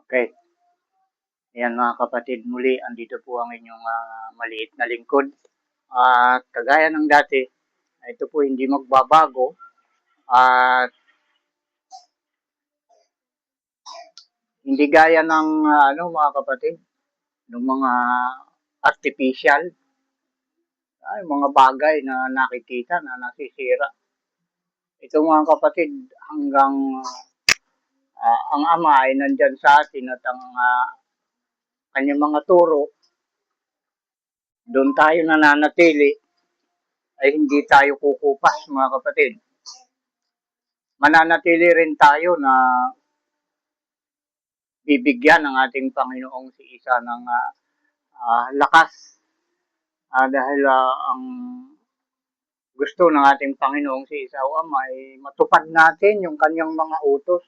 Okay. Ayan mga kapatid, muli andito po ang inyong maliit na lingkod. At kagaya ng dati, ito po hindi magbabago. At hindi gaya ng mga kapatid, ng mga artificial, mga bagay na nakikita na nasisira. Ito mga kapatid, hanggang ang Ama ay nandyan sa atin at ang kanyang mga turo, doon tayo nananatili, ay hindi tayo kukupas mga kapatid. Mananatili rin tayo na bibigyan ng ating Panginoong si Isa ng lakas. Dahil ang gusto ng ating Panginoong si Isa o Ama ay matupad natin yung kanyang mga utos.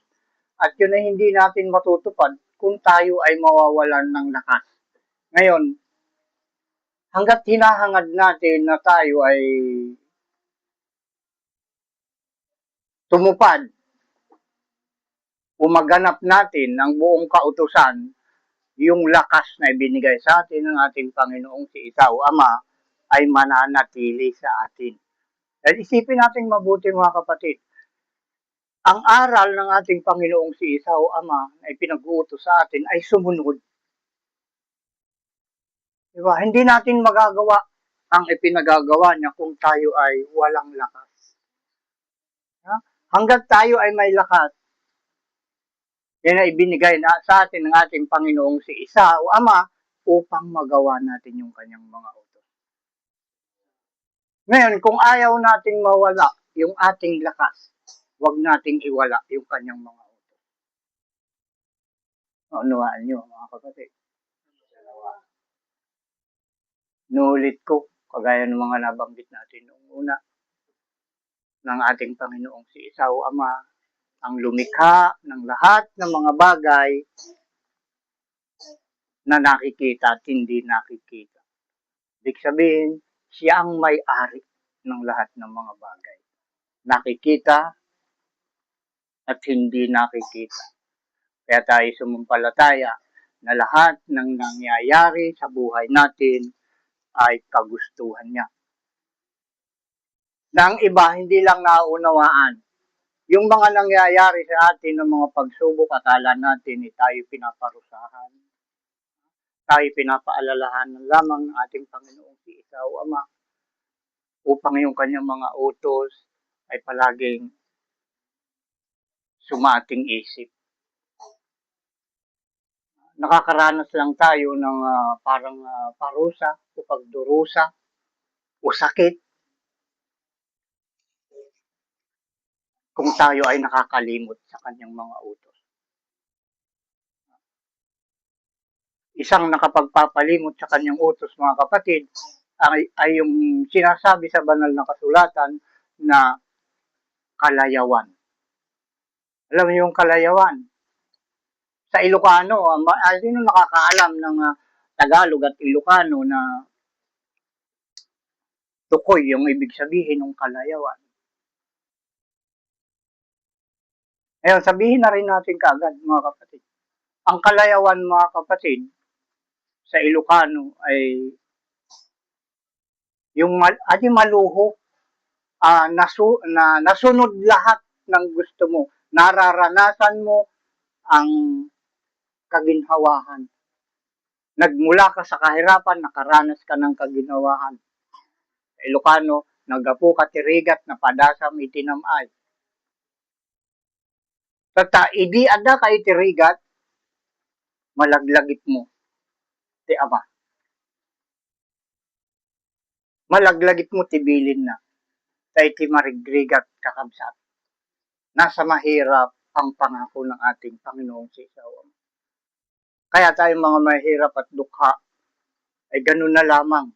At yun ay hindi natin matutupad kung tayo ay mawawalan ng lakas. Ngayon, hanggat hinahangad natin na tayo ay tumupad o maganap natin ng buong kautusan yung lakas na ibinigay sa atin ng ating Panginoong si Isa o Ama ay mananatili sa atin. At isipin natin mabuti mga kapatid, ang aral ng ating Panginoong si Isa o Ama na ipinag-uutos sa atin ay sumunod. Diba? Hindi natin magagawa ang ipinagagawa niya kung tayo ay walang lakas. Hanggat tayo ay may lakas, yan ay ibinigay na sa atin ng ating Panginoong si Isa o Ama upang magawa natin yung kanyang mga utos. Ngayon, kung ayaw nating mawala yung ating lakas, huwag nating iwala yung kanyang mga utos. Unawaan nyo, mga kapatid. Nuulit ko, kagaya ng mga nabanggit natin noong una, ng ating Panginoong si Isa o Ama, ang lumikha ng lahat ng mga bagay na nakikita at hindi nakikita. Ibig sabihin, siya ang may-ari ng lahat ng mga bagay. Nakikita at hindi nakikita. Kaya tayo sumumpalataya na lahat ng nangyayari sa buhay natin ay kagustuhan niya. Na ang iba hindi lang naunawaan. Yung mga nangyayari sa atin ng mga pagsubok, akala natin tayo pinaparusahan. Tayo pinapaalalahanan lamang ng ating Panginoong si Isa o Ama upang yung kanyang mga utos ay palaging sumating isip. Nakakaranas lang tayo ng parang parusa o pagdurusa o sakit kung tayo ay nakakalimot sa kanyang mga utos. Isang nakapagpapalimot sa kanyang utos, mga kapatid, ay yung sinasabi sa banal na kasulatan na kalayawan. Alam mo yung kalayawan? Sa Ilocano, sino nakakaalam ng Tagalog at Ilocano na tukoy yung ibig sabihin ng kalayawan? Ngayon, sabihin na rin natin kaagad, mga kapatid. Ang kalayawan, mga kapatid, sa Ilocano ay yung maluho, nasunod lahat ng gusto mo. Nararanasan mo ang kaginhawahan. Nagmula ka sa kahirapan, nakaranas ka ng kaginhawahan. Sa Ilocano, nagapu ka tirigat na padasam itinamay. Tata, idi ada ka itirigat, malaglagit mo. Ti Ama. Malaglagit mo, tibilin na. Sa iti marigrigat kakabsat. Nasa mahirap ang pangako ng ating Panginoong si Isa o Ama. Kaya tayong mga mahirap at dukha ay ganun na lamang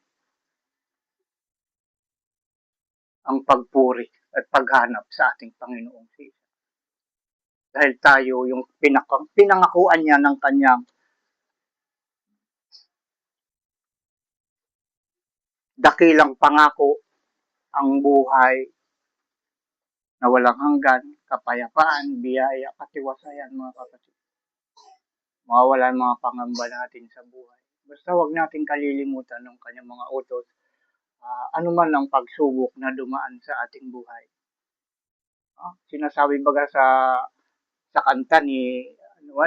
ang pagpuri at paghanap sa ating Panginoong si Isa. Dahil tayo yung pinangakuan niya ng kanyang dakilang pangako, ang buhay na walang hanggan, kapayapaan, biyaya, katiwasayan, mga kapatid. mawawala ang mga pangamba natin sa buhay. Basta wag natin kalilimutan ng kanyang mga utos, anuman ang pagsubok na dumaan sa ating buhay. Sinasabi baga sa kanta ni ano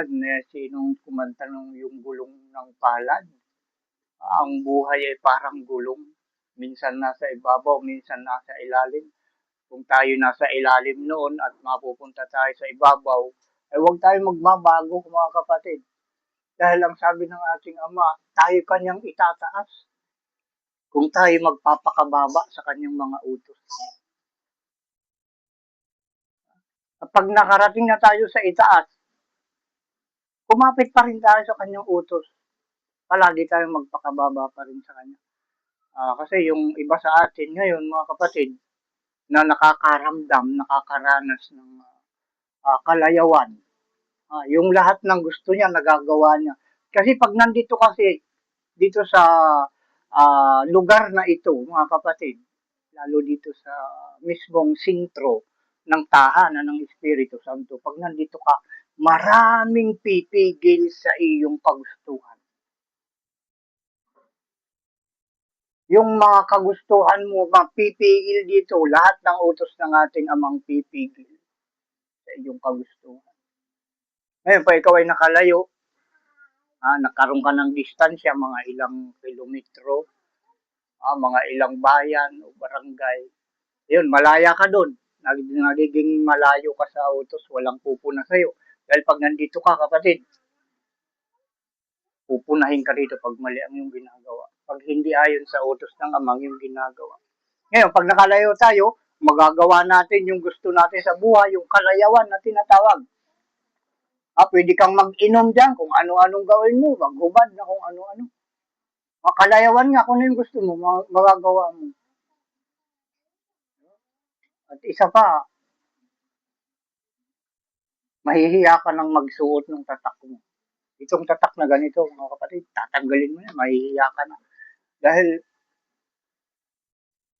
sinong kumanta nung yung gulong ng palad. Ang buhay ay parang gulong. Minsan nasa ibabaw, minsan nasa ilalim. Kung tayo nasa ilalim noon at mapupunta tayo sa ibabaw, ay huwag tayo magbabago mga kapatid. Dahil ang sabi ng ating Ama, tayo kanyang itataas kung tayo magpapakababa sa kanyang mga utos. At pag nakarating na tayo sa itaas, kumapit pa rin tayo sa kanyang utos. Palagi tayong magpakababa pa rin sa kanya. Kasi yung iba sa atin ngayon, mga kapatid, na nakakaramdam, nakakaranas ng kalayawan. Yung lahat ng gusto niya, nagagawa niya. Kasi pag nandito kasi, dito sa lugar na ito, mga kapatid, lalo dito sa mismong sintro ng tahanan ng Espiritu Santo, pag nandito ka, maraming pipigil sa iyong kagustuhan. Yung mga kagustuhan mo, mapipigil dito, lahat ng utos ng ating Amang pipigil sa iyong kagustuhan. Ngayon, pa ikaw ay nakalayo, nagkaroon ka ng distansya, mga ilang kilometro, mga ilang bayan o barangay. Yun, malaya ka doon. Nagiging malayo ka sa utos, walang pupuna sa'yo. Dahil pag nandito ka, kapatid, pupunahin ka rito pag mali ang iyong ginagawa. Pag hindi ayon sa utos ng Amang yung ginagawa. Ngayon, pag nakalayo tayo, magagawa natin yung gusto natin sa buhay, yung kalayawan na tinatawag. Pwede kang mag-inom dyan kung ano-anong gawin mo, maghubad na kung ano-ano. Makalayawan nga kung ano yung gusto mo, magagawa mo. At isa pa, mahihiya ka ng magsuot ng tatak mo. Itong tatak na ganito, mga kapatid, tatanggalin mo yan, mahihiya ka na. Dahil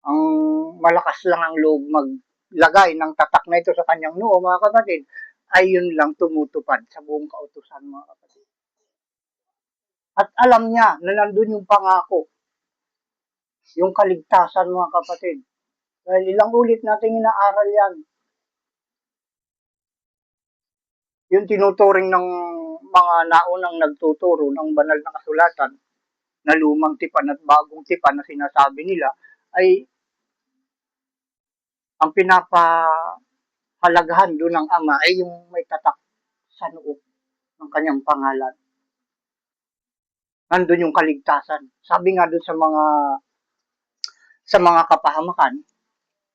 ang malakas lang ang loob maglagay ng tatak na ito sa kanyang noo, mga kapatid, ay yun lang tumutupad sa buong kautusan, mga kapatid. At alam niya na nandun yung pangako, yung kaligtasan, mga kapatid. Dahil ilang ulit natin inaaral yan. Yung tinuturing ng mga naunang nagtuturo ng banal na kasulatan na lumang tipan at bagong tipan na sinasabi nila ay ang pinapahalagahan doon ng Ama ay yung may tatak sa noo ng kanyang pangalan. Nandun yung kaligtasan. Sabi nga doon sa mga kapahamakan,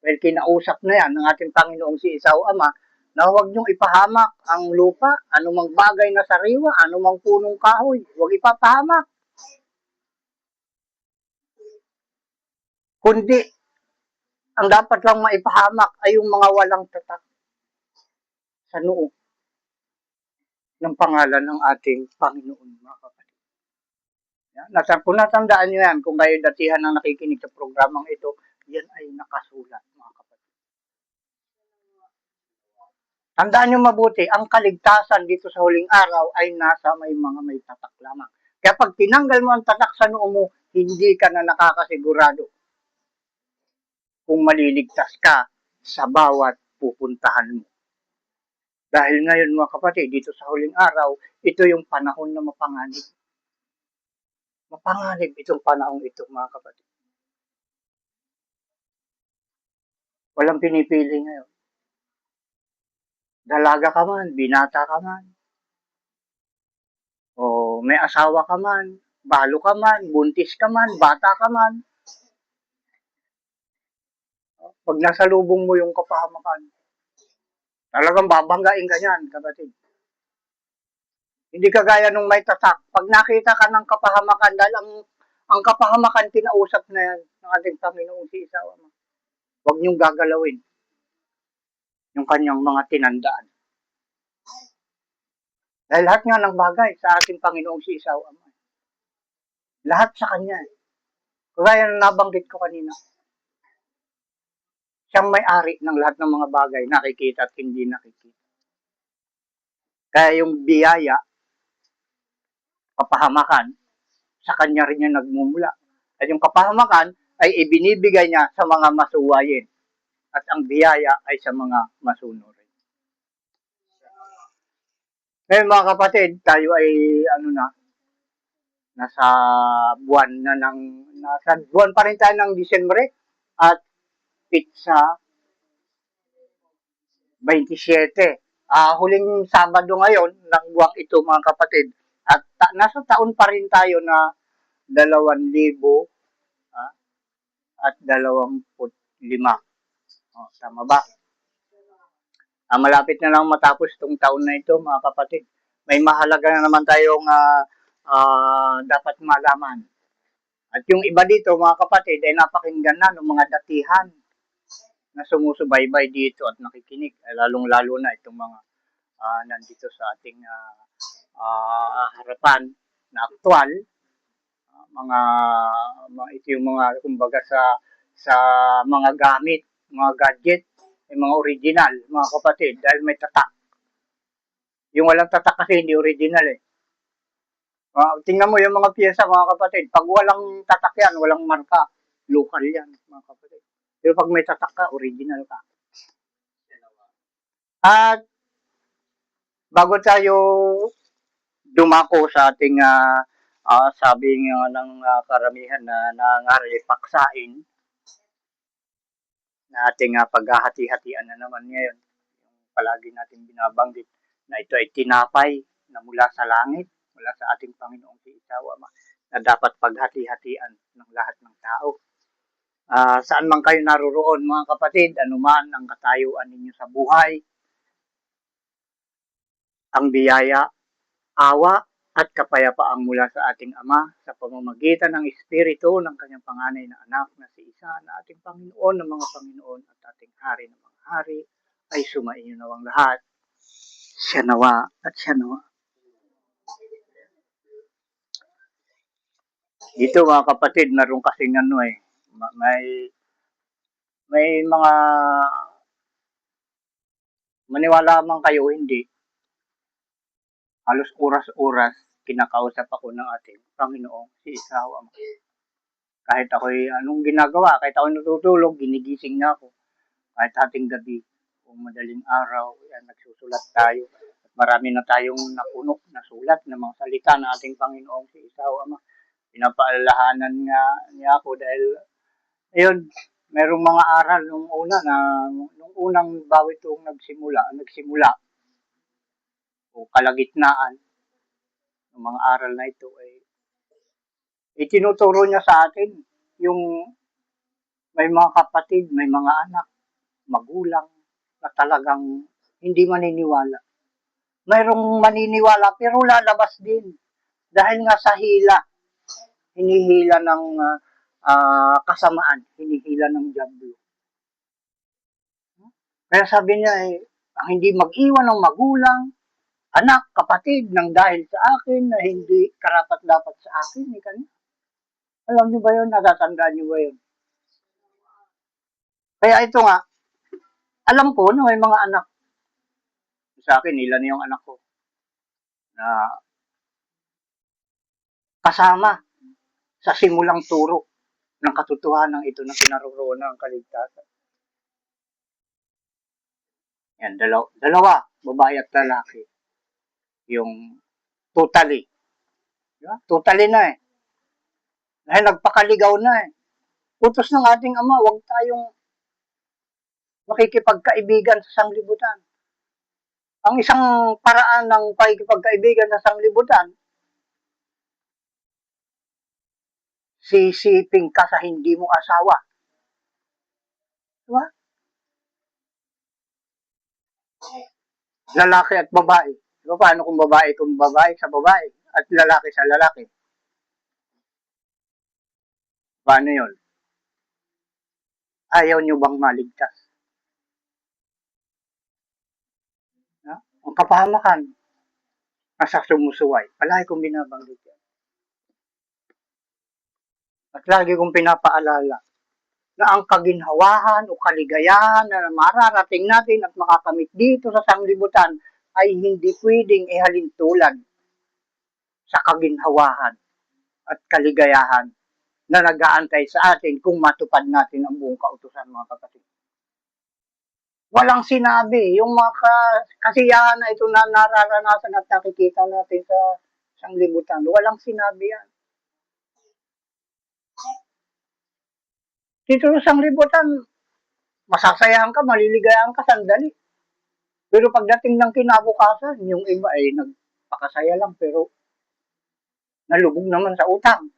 well, kinausap na yan ng ating Panginoong si Isao Ama, na huwag niyong ipahamak ang lupa, anumang bagay na sariwa, anumang punong kahoy, huwag ipapahamak. Kundi, ang dapat lang maipahamak ay yung mga walang tatak sa noo ng pangalan ng ating Panginoon, mga kapatid. Kung natandaan nyo yan, kung kayo datihan na nakikinig sa programang ito, yan ay nakasulat, mga kapatid. Tandaan nyo mabuti, ang kaligtasan dito sa huling araw ay nasa may mga may tatak lamang. Kaya pag tinanggal mo ang tatak sa noo mo, hindi ka na nakakasigurado kung maliligtas ka sa bawat pupuntahan mo. Dahil ngayon, mga kapatid, dito sa huling araw, ito yung panahon na mapanganib. Mapanganib itong panahon ito, mga kapatid. Walang pinipili ngayon. Dalaga ka man, binata ka man, o may asawa ka man, balo ka man, buntis ka man, bata ka man. Pag nasa lubong mo yung kapahamakan, talagang babanggain ka niyan, kapatid. Hindi kagaya nung may tatak. Pag nakita ka ng kapahamakan, dahil ang kapahamakan, kinausap na yan ng ating Panginoong si Isawa. Huwag niyong gagalawin yung kanyang mga tinandaan. Dahil lahat nga ng bagay sa ating Panginoong si Isawa. Lahat sa kanya. Kaya nabanggit ko kanina. Siyang may-ari ng lahat ng mga bagay, nakikita at hindi nakikita. Kaya yung biyaya, kapahamakan, sa kanya rin yan nagmumula. At yung kapahamakan ay ibinibigay niya sa mga masuwayin. At ang biyaya ay sa mga masunurin. Ngayon mga kapatid, tayo ay nasa buwan pa rin tayo ng Disyembre at pizza 27. Huling Sabado ngayon ng buwang ito mga kapatid. At nasa taon pa rin tayo na 2,000 at 25. Tama ba? Malapit na lang matapos itong taon na ito mga kapatid. May mahalaga na naman tayong dapat malaman. At yung iba dito mga kapatid ay napakinggan na ng mga datihan na sumusubaybay dito at nakikinig. Lalong-lalo na itong mga nandito sa ating harapan na aktual. Ito yung mga kumbaga sa mga gamit, mga gadget, yung mga original, mga kapatid, dahil may tatak. Yung walang tatak kasi hindi original eh. Tingnan mo yung mga piyesa mga kapatid, pag walang tatak yan, walang marka, local yan mga kapatid. Pero pag may tatak ka, original ka. At bago tayo dumako sa ating sabi nga ng karamihan na nangaral paksain na ating paghahati-hatian na naman ngayon. Yung palagi natin binabanggit na ito ay tinapay na mula sa langit, mula sa ating Panginoong si Isawa, na dapat paghati-hatian ng lahat ng tao. Saan man kayo naroroon mga kapatid, anuman ang katayuan ninyo sa buhay, ang biyaya, awa, at kapayapaang mula sa ating Ama sa pamamagitan ng Espiritu ng kanyang panganay na anak na si Isa na ating Panginoon ng mga Panginoon at ating Hari ng mga Hari ay sumainyo nawang lahat. Siya nawa at siya nawa. Dito mga kapatid, naroon kasing may mga maniwala man kayo hindi, halos oras-oras kinakausap ako ng ating Panginoong si Isawa. Kahit ako'y anong ginagawa, kahit ako'y natutulog, ginigising na ako. Kahit ating gabi, kung madaling araw, yan, nagsusulat tayo. At marami na tayong napuno na sulat ng mga salita ng ating Panginoong si Isawa. Pinapaalalahanan niya ako dahil, ayun, merong mga aral nung unang bago itong nagsimula, o kalagitnaan ng mga aral na ito ay itinuturo niya sa atin yung may mga kapatid, may mga anak, magulang na talagang hindi maniniwala. Mayroong maniniwala pero lalabas din dahil nga sa hila, hinihila ng kasamaan, hinihila ng dyablo. Kaya sabi niya ang hindi mag-iwan ng magulang, anak, kapatid, nang dahil sa akin na hindi karapat-dapat sa akin, alam niyo ba yun? Natatandaan niyo ba yun? Kaya ito nga, alam ko na may mga anak. Sa akin, ilan yung anak ko na kasama sa simulang turo ng katotohanan ito na kinaroroonan ng kaligtasan. Yan, dalawa, babae at lalaki. Yung totally. Diba? Totally na eh. Dahil nagpakaligaw na eh. Utos ng ating Ama, huwag tayong makikipagkaibigan sa sanglibutan. Ang isang paraan ng pakikipagkaibigan sa sanglibutan, sisiping ka sa hindi mo asawa. Diba? Lalaki at babae. Diba paano kung babae sa babae at lalaki sa lalaki? Paano yun? Ayaw nyo bang maligtas? Ang kapahamakan nasa sumusuway. Palagi kong binabanggit yan. At lagi kong pinapaalala na ang kaginhawahan o kaligayahan na mararating natin at makakamit dito sa sanglibutan ay hindi pwedeng ihalintulad sa kaginhawahan at kaligayahan na nag-aantay sa atin kung matupad natin ang buong kautusan, mga kapatid. Walang sinabi. Yung mga kasiyahan na ito na nararanasan at nakikita natin sa sanglibutan, walang sinabi yan. Dito sa sanglibutan, masasayahan ka, maliligayahan ka sandali. Pero pagdating ng kinabukasan, yung iba ay nagpakasaya lang pero nalubog naman sa utang.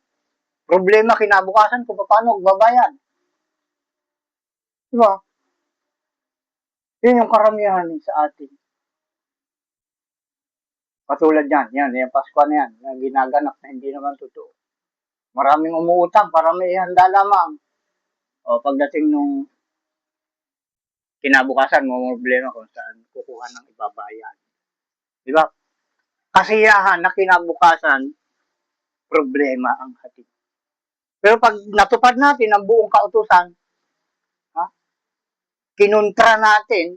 Problema kinabukasan kung paano magbabayad. Diba? Yun yung karamihan sa atin. Katulad yan, yung Pasko na yan, na ginaganap na hindi naman totoo. Maraming umuutang para may handa lamang. O pagdating nung kinabukasan, mo problema kung saan kukuha ng ibabayad. Diba? Kasiyahan na kinabukasan, problema ang hatid. Pero pag natupad natin ang buong kautusan, kinontra natin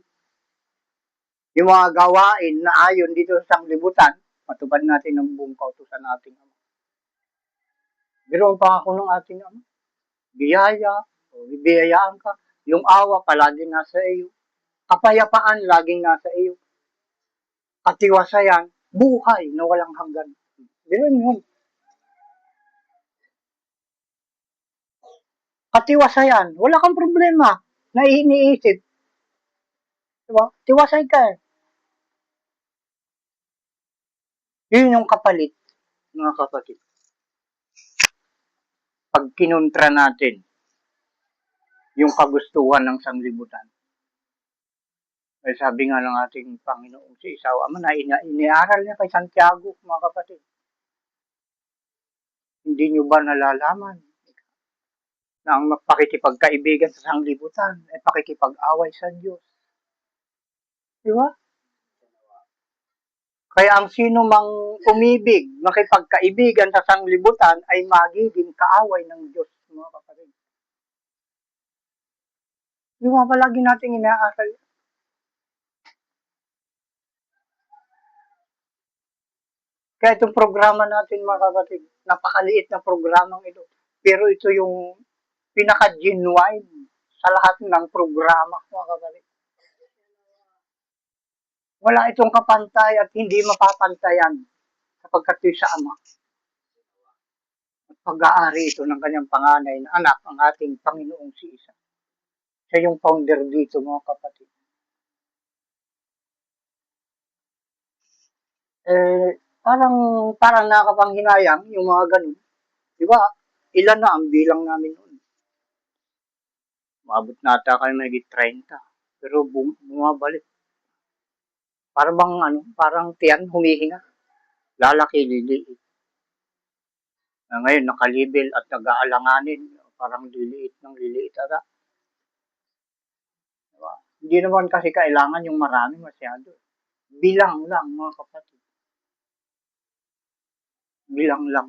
yung mga gawain na ayon dito sa sanglibutan, matupad natin ang buong kautusan natin. Pero ang pangako ng ating Ama, biyaya, biyayaan ka, yung awa palagi nasa iyo, kapayapaan laging nasa iyo, katiwasayan, buhay na walang hanggan. Pero yun, katiwasayan, wala kang problema na iniisip. Diba? Tiwasay ka eh. Yun yung kapalit, mga kapatid. Pag kinontra natin yung kagustuhan ng sanglibutan. Ay sabi nga ng ating Panginoong si Isaw Ama na iniaral niya kay Santiago, mga kapatid. Hindi nyo ba nalalaman na ang pakikipagkaibigan sa sanglibutan ay pakikipag-away sa Diyos? Di ba? Kaya ang sino mang umibig, makipagkaibigan sa sanglibutan ay magiging kaaway ng Diyos, mga kapatid. Di ba palagi natin inaaral? Kaya itong programa natin, mga kapatid, napakaliit na programang ito. Pero ito yung pinaka-genuine sa lahat ng programa, mga kapatid. Wala itong kapantay at hindi mapapantayan sapagkat ito sa Ama. At pag-aari ito ng kanyang panganay na anak, ang ating Panginoong si Isa. Siya yung founder dito, mga kapatid. Parang nakakapanghinayang yung mga ganun. Di ba? Ilan na ang bilang namin noon. Maabot nata kayo may 30. Pero bumabalik. Parang tiyan, humihinga. Lalaki, liliit. Ngayon, nakalibel at nag-aalanganin. Parang liliit ng liliit ata. Diba? Hindi naman kasi kailangan yung marami masyado. Bilang lang, mga kapatid. Bilang lang.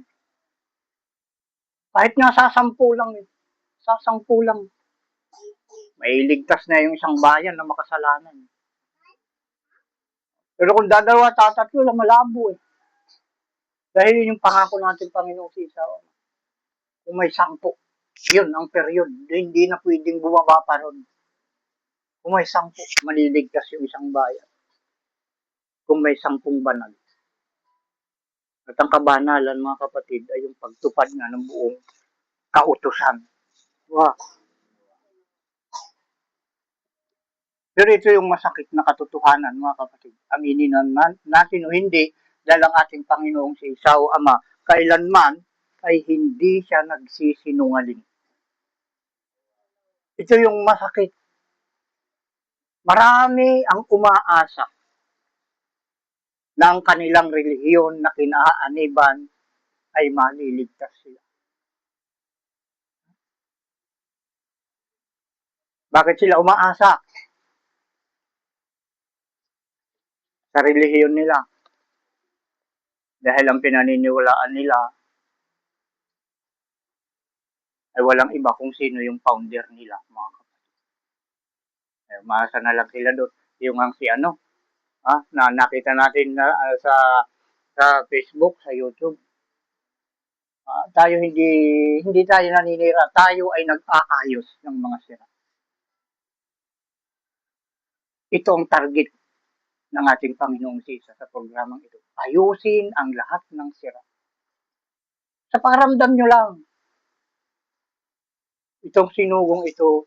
Kahit nga sasampu lang. Sasampu lang. May ligtas na yung isang bayan na makasalanan. Pero kung dalawa, tatatlo lang, malabo eh. Dahil yun yung pangako natin, Panginoong si Isaw. Kung may 10, yun ang period. Hindi na pwedeng bumaba pa ron. Kung may 10, maliligtas yung isang bayan. Kung may 10 banal. At ang kabanalan, mga kapatid, ay yung pagtupad nga ng buong kautusan. Wow. Pero ito yung masakit na katotohanan, mga kapatid. Aminin natin o hindi, dahil ang ating Panginoong si Isaw Ama, kailanman ay hindi siya nagsisinungaling. Ito yung masakit. Marami ang umaasa na ang kanilang relihiyon na kinaaniban ay maliligtas sila. Bakit sila umaasa? Sa relihiyon nila. Dahil ang pinaniniwalaan nila ay walang iba kung sino yung founder nila, mga kapatid. Umaasa na lang sila doon. Yung ang si na nakita natin na sa sa Facebook, sa YouTube. Tayo hindi tayo naninira, tayo ay nag-aayos ng mga sira. Ito ang target ng ating Panginoong Sisa sa programang ito. Ayusin ang lahat ng sira. Sa pakiramdam nyo lang, itong sinugong ito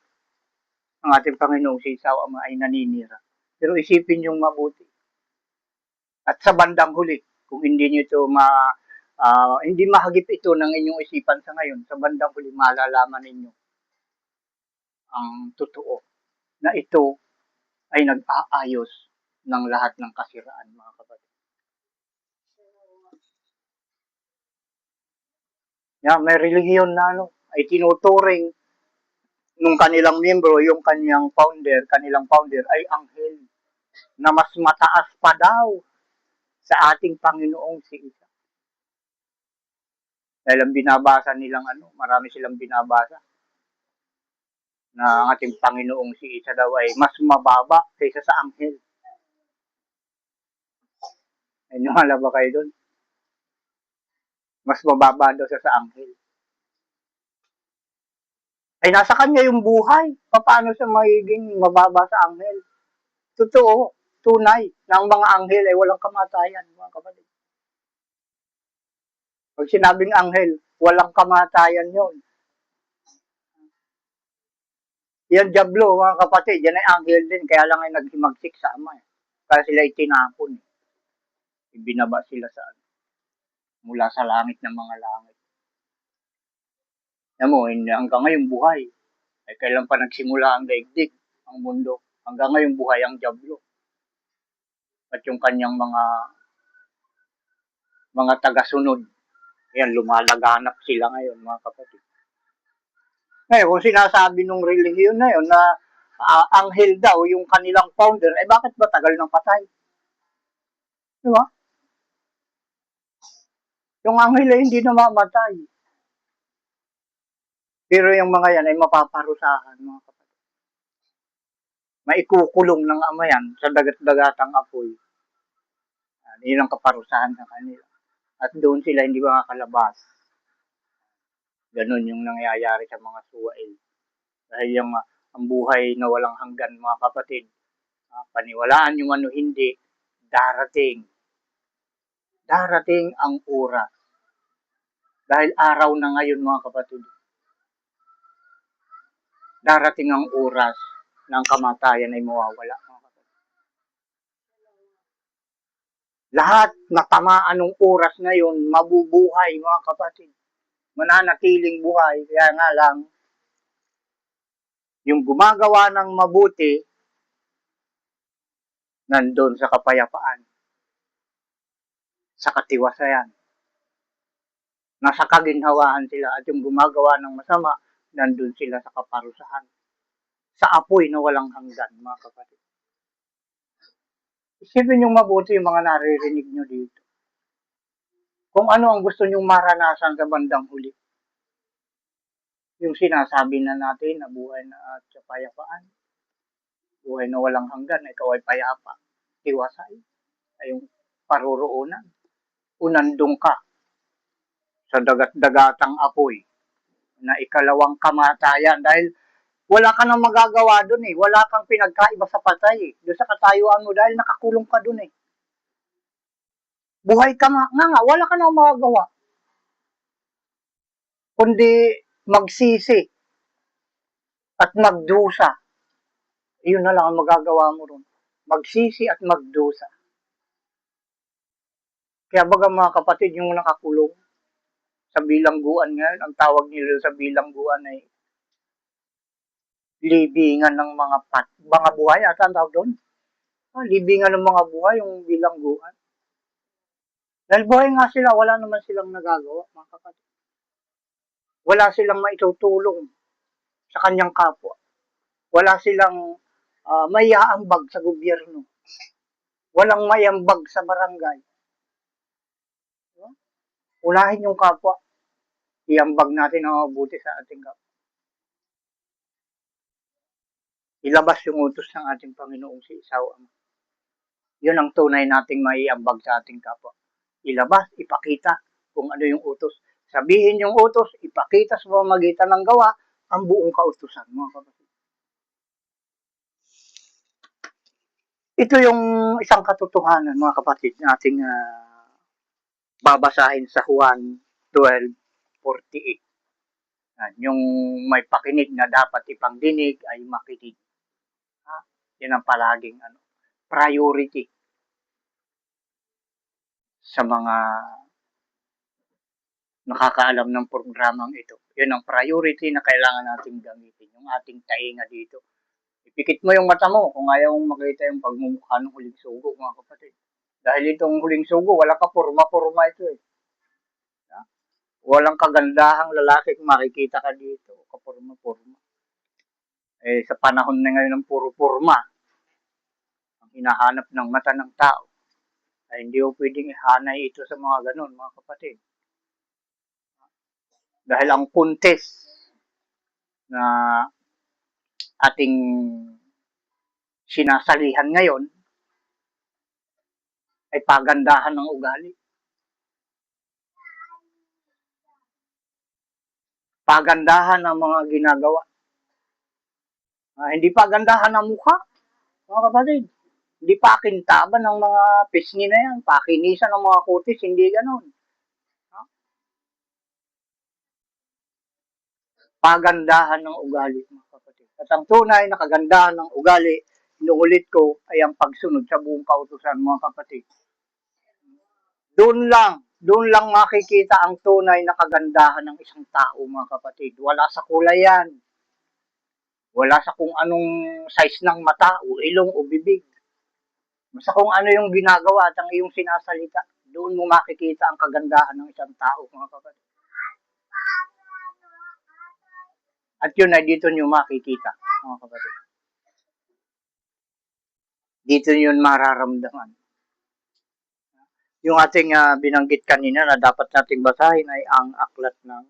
ng ating Panginoong Sisa Ama ay naninira. Pero isipin nyo mabuti. At sa bandang huli, kung hindi nyo ito hindi mahagip ito ng inyong isipan sa ngayon, sa bandang huli malalaman ninyo ang totoo na ito ay nag-aayos ng lahat ng kasiraan, mga kapatid. May relihiyon na ay tinuturing nung kanilang miyembro, yung kanilang founder ay anghel na mas mataas pa daw sa ating Panginoong si Isa. Dahil ang binabasa nilang marami silang binabasa na ang ating Panginoong si Isa daw ay mas mababa kaysa sa anghel. Ay nangala ba kayo doon? Mas mababa daw sa anghel. Ay nasa kanya yung buhay. Paano siya magiging mababa sa anghel? Totoo, tunay na ang mga anghel ay walang kamatayan, mga kapatid. Pag sinabing anghel, walang kamatayan yon. Yan diablo, mga kapatid, yan ay anghel din, kaya lang ay naghimagsik sa Ama. Kaya sila itinapon. Ibinaba sila mula sa langit ng mga langit. Alam mo, hanggang ngayon buhay. Ay kailan pa nagsimula ang daigdig, ang mundo. Hanggang ngayon buhay ang diablo. At yung kanyang mga tagasunod, yan, lumalaganap sila ngayon, mga kapatid. Ngayon, kung sinasabi nung relihiyon na yun na anghel daw yung kanilang founder, bakit ba tagal ng patay? Di ba? Yung anghel ay hindi namamatay. Pero yung mga yan ay mapaparusahan, mga kapatid. Maikukulong ng Ama yan sa dagat-dagatang apoy. Yun ang kaparusahan sa kanila. At doon sila hindi makakalabas. Ganun yung nangyayari sa mga suwail. Dahil ang buhay na walang hanggan, mga kapatid, paniwalaan yung hindi, darating ang oras. Dahil araw na ngayon, mga kapatid, darating ang oras ng kamatayan ay mawawala, mga kapatid. Lahat na tamaan ng oras na yun, mabubuhay, mga kapatid. Mananatiling buhay, kaya nga lang, yung gumagawa ng mabuti, nandun sa kapayapaan, sa katiwasayan. Nasa kaginhawaan sila at yung gumagawa ng masama, nandun sila sa kaparusahan. Sa apoy na walang hanggan, mga kapatid. Isipin nyo mabuti yung mga naririnig nyo dito. Kung ano ang gusto nyong maranasan sa bandang huli. Yung sinasabi na natin na buhay na at kapayapaan. Buhay na walang hanggan, ikaw ay payapa. Tiwasay. Ay yung paruroonan. Unandong ka sa dagat-dagatang apoy na ikalawang kamatayan dahil wala ka nang magagawa doon eh. Wala kang pinagkaiba sa patay eh. Doon sa katayuan mo dahil nakakulong ka doon eh. Buhay ka nga, wala ka nang magagawa. Kundi magsisi at magdusa. Iyon na lang ang magagawa mo ron. Magsisi at magdusa. Kaya baga mga kapatid, yung nakakulong sa bilangguan ngayon, ang tawag nila sa bilangguan ay libingan ng mga buhay. At ang tawag doon? Libingan ng mga buhay, yung bilangguan. Dahil buhay nga sila, wala naman silang nagagawa, mga kapatid. Wala silang maitutulong sa kanyang kapwa. Wala silang maiaambag sa gobyerno. Walang maiambag sa barangay. Unahin yung kapwa. Iambag natin ang mabuti sa ating kapwa. Ilabas yung utos ng ating Panginoong si Isaw Ama. Yun ang tunay nating maiambag sa ating kapwa. ilabas, ipakita kung ano yung utos. Sabihin yung utos, ipakita sa pamamagitan ng gawa ang buong kautusan, mga kapatid. Ito yung isang katotohanan, mga kapatid, na ating babasahin sa Juan 12:48. Yung may pakinig na dapat ipangdinig ay makinig. Yan ang palaging priority sa mga nakakaalam ng programang ito. Yun ang priority na kailangan nating gamitin, yung ating tainga dito. Ipikit mo yung mata mo kung ayaw mong makita yung pagmumukha ng huling sugo, mga kapatid. Dahil itong huling sugo, wala ka purma-purma ito eh. Walang kagandahang lalaki kung makikita ka dito, kapurma-purma. Sa panahon na ngayon ng puro purma, ang hinahanap ng mata ng tao, ay hindi ko pwedeng ihanay ito sa mga ganun, mga kapatid. Dahil ang contest na ating sinasalihan ngayon ay pagandahan ng ugali. Pagandahan ng mga ginagawa. Hindi pagandahan ng mukha, mga kapatid. Hindi pakintaban ng mga pisngi na yan, pakinisan ng mga kutis, hindi ganun. Pagandahan ng ugali, mga kapatid. At ang tunay na kagandahan ng ugali, inuulit ko, ay ang pagsunod sa buong kautusan, mga kapatid. Doon lang makikita ang tunay na kagandahan ng isang tao, mga kapatid. Wala sa kulay yan. Wala sa kung anong size ng mata, o ilong, o bibig. Basta kung ano yung ginagawa at ang iyong sinasalita, doon mo makikita ang kagandahan ng isang tao, mga kapatid. At yun ay dito nyo makikita, mga kapatid. Dito yun mararamdaman. Yung ating binanggit kanina na dapat nating basahin ay ang aklat ng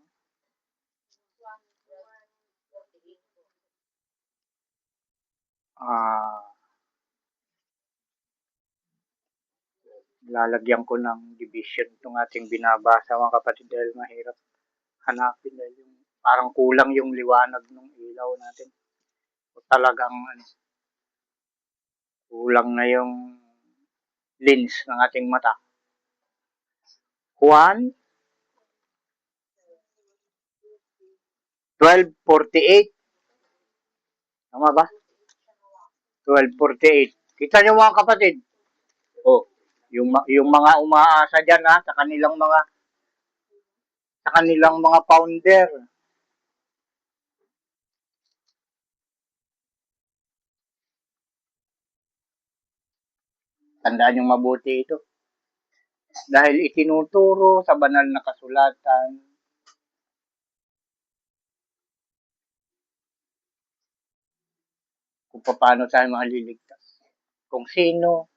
lalagyan ko ng division itong ating binabasa, mga kapatid, dahil mahirap hanapin dahil yung parang kulang yung liwanag ng ilaw natin. O talagang kulang na yung lens ng ating mata. Juan 12:48. Tama ba? 12:48. Kita niyo, mga kapatid? Yung mga umaasa diyan sa kanilang mga founder. Tandaan yung mabuti ito. Dahil itinuturo sa banal na kasulatan kung paano tayo maliligtas. Kung sino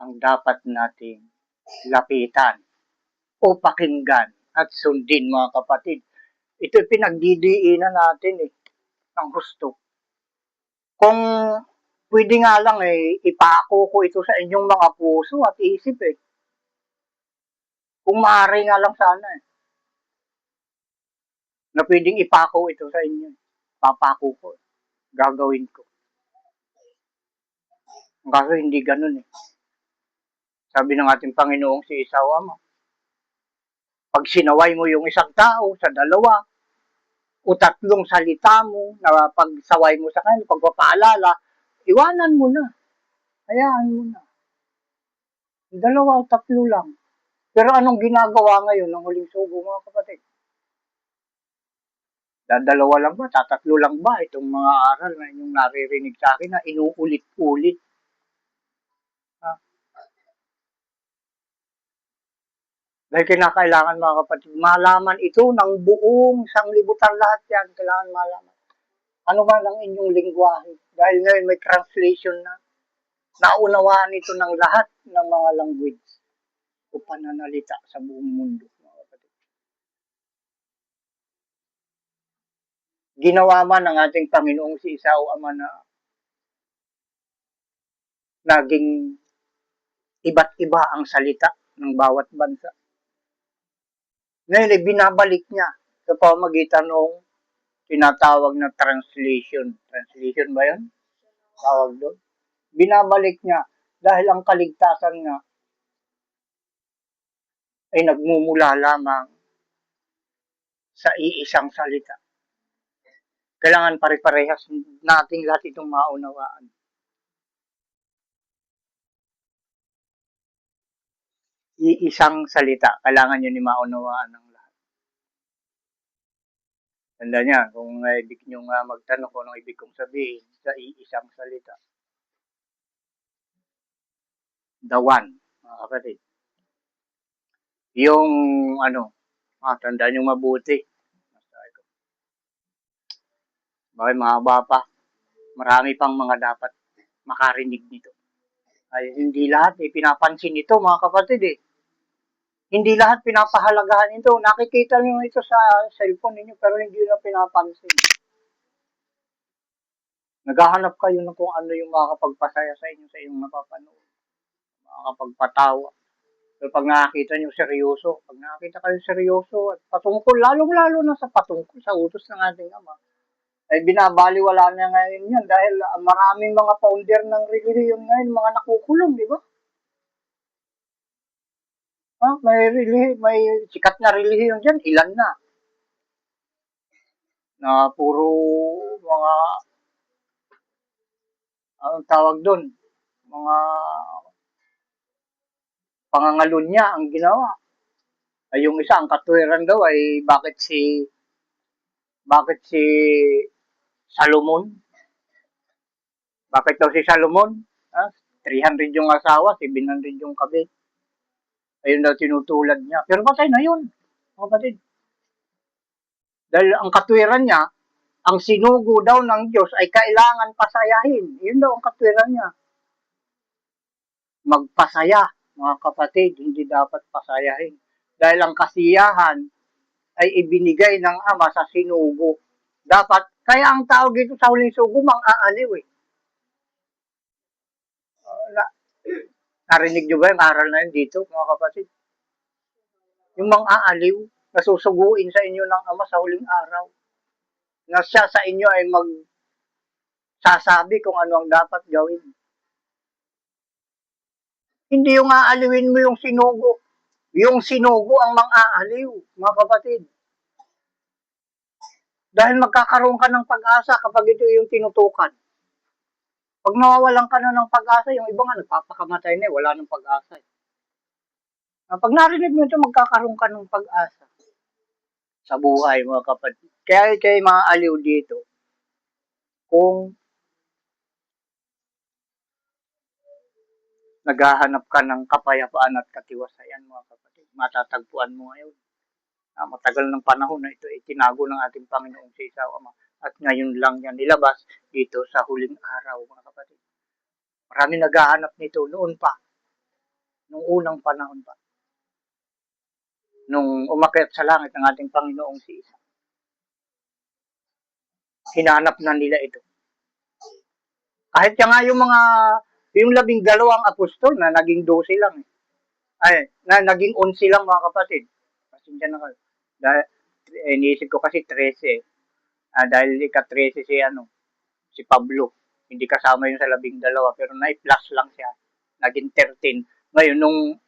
ang dapat nating lapitan o pakinggan at sundin, mga kapatid. Ito pinagdidiinan natin ng gusto. Kung pwede nga lang ipako ko ito sa inyong mga puso at isip Kung maaari nga lang sana na pwedeng ipako ito sa inyo. Papako ko. Gagawin ko. Kaso hindi ganun Sabi ng ating Panginoong si Isaw Ama, pag sinaway mo yung isang tao sa dalawa o tatlong salita mo na pagsaway mo sa kanya, pagpapaalala, iwanan mo na. Hayaan mo na. Dalawa o tatlo lang. Pero anong ginagawa ngayon ng huling sugo, mga kapatid? Dadalawa lang ba? Tatatlo lang ba? Itong mga aral na inyong naririnig sa akin na inuulit-ulit. Dahil kinakailangan, mga kapatid, malaman ito ng buong sanglibutan, lahat yan. Kailangan malaman. Ano man ang inyong lingwahe. Dahil ngayon may translation na. Naunawaan ito ng lahat ng mga language o pananalita sa buong mundo, mga kapatid. Ginawa man ng ating Panginoong si Isaw Ama na naging iba't iba ang salita ng bawat bansa. Ngayon ay binabalik niya sa pamamagitan ng tinatawag na translation. Translation ba yun? Tawag doon. Binabalik niya dahil ang kaligtasan nga ay nagmumula lamang sa iisang salita. Kailangan pare-parehas nating lahat itong maunawaan. Iisang salita, kailangan nyo ni maunawaan ng lahat. Tanda niya, kung ibig nyo nga magtanong kung anong ibig kong sabihin sa iisang salita. The one, mga kapatid. Yung tandaan nyo mabuti. Bakit mahaba pa? Marami pang mga dapat makarinig nito. Ay hindi lahat pinapansin ito, mga kapatid Hindi lahat pinapahalagahan ito. Nakikita niyo ito sa cellphone ninyo pero hindi na pinapansin. Naghahanap kayo ng kung ano yung makakapagpasaya sa inyo sa inyong napapanood. Makakapagpatawa. Pero pag nakakita niyo seryoso, pag nakakita kayo seryoso at patungkol, lalong-lalo na sa patungkol sa utos ng ating Ama, ay binabaliwala na ngayon yan dahil maraming mga founder ng relihiyon ngayon, mga nakukulong, di ba? May sikat na relihiyon dyan, ilan na? Na puro mga, anong tawag doon? Mga pangangalunya ang ginawa. Ay yung isa, ang katwiran daw ay bakit si Salomon? Bakit daw si Salomon? 300 yung asawa, 700 yung kabit. Ayun daw tinutulad niya. Pero patay na yun, mga kapatid. Dahil ang katwiran niya, ang sinugo daw ng Diyos ay kailangan pasayahin. Yun daw ang katwiran niya. Magpasaya, mga kapatid, hindi dapat pasayahin. Dahil ang kasiyahan ay ibinigay ng Ama sa sinugo. Dapat, kaya ang tawag dito sa huling sugo, mang-aaliw Narinig nyo ba yung aral na yun dito, mga kapatid? Yung mang-aaliw, nasusuguin sa inyo ng Ama sa huling araw. Na siya sa inyo ay magsasabi kung ano ang dapat gawin. Hindi yung aaliwin mo yung sinugo. Yung sinugo ang mang-aaliw, mga kapatid. Dahil magkakaroon ka ng pag-asa kapag ito yung tinutukan. Pag nawawalan ka na ng pag-asa, yung iba nga nagpapakamatay na wala ng pag-asa. Pag narinig mo ito, magkakaroon ka ng pag-asa sa buhay, mga kapatid. Kaya maaaliw dito kung naghahanap ka ng kapayapaan at katiwasayan, mga kapatid. Matatagpuan mo ngayon. Matagal ng panahon na ito itinago ng ating Panginoong si Ama. At ngayon lang yan nilabas dito sa huling araw, mga kapatid. Marami naghahanap nito noon pa. Nung unang panahon pa. Nung umakyat sa langit ng ating Panginoong si Isa. Hinanap na nila ito. Kahit nga yung 12 apostol na naging 12 lang naging 11 lang, mga kapatid. Pasensya na kayo. Dahil iniisip ko kasi 13 dahil ika-13 si Pablo. Hindi kasama yung sa 12 pero na-plus lang siya. Naging 13. Ngayon nung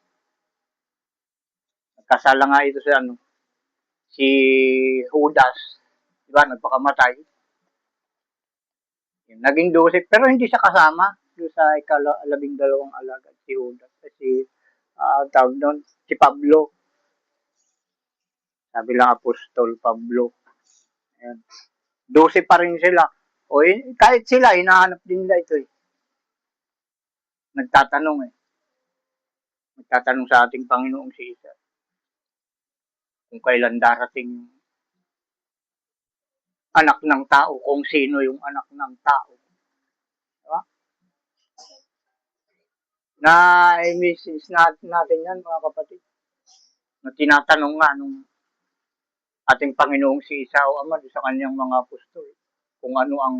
kasala nga ito si Judas, di ba, nagpakamatay. Naging 12 pero hindi siya kasama doon sa ika-12 alagad si Judas. Tawag doon, si Pablo. Sabi lang Apostol Pablo. Ayan. 12 pa rin sila. Kahit sila, hinahanap din nila ito Nagtatanong Nagtatanong sa ating Panginoong si Isa. Kung kailan darating anak ng tao, kung sino yung anak ng tao. Diba? Na-message natin yan, mga kapatid. Na tinatanong nga nung ating Panginoong si Isa o Ama sa kanyang mga apostol kung ano ang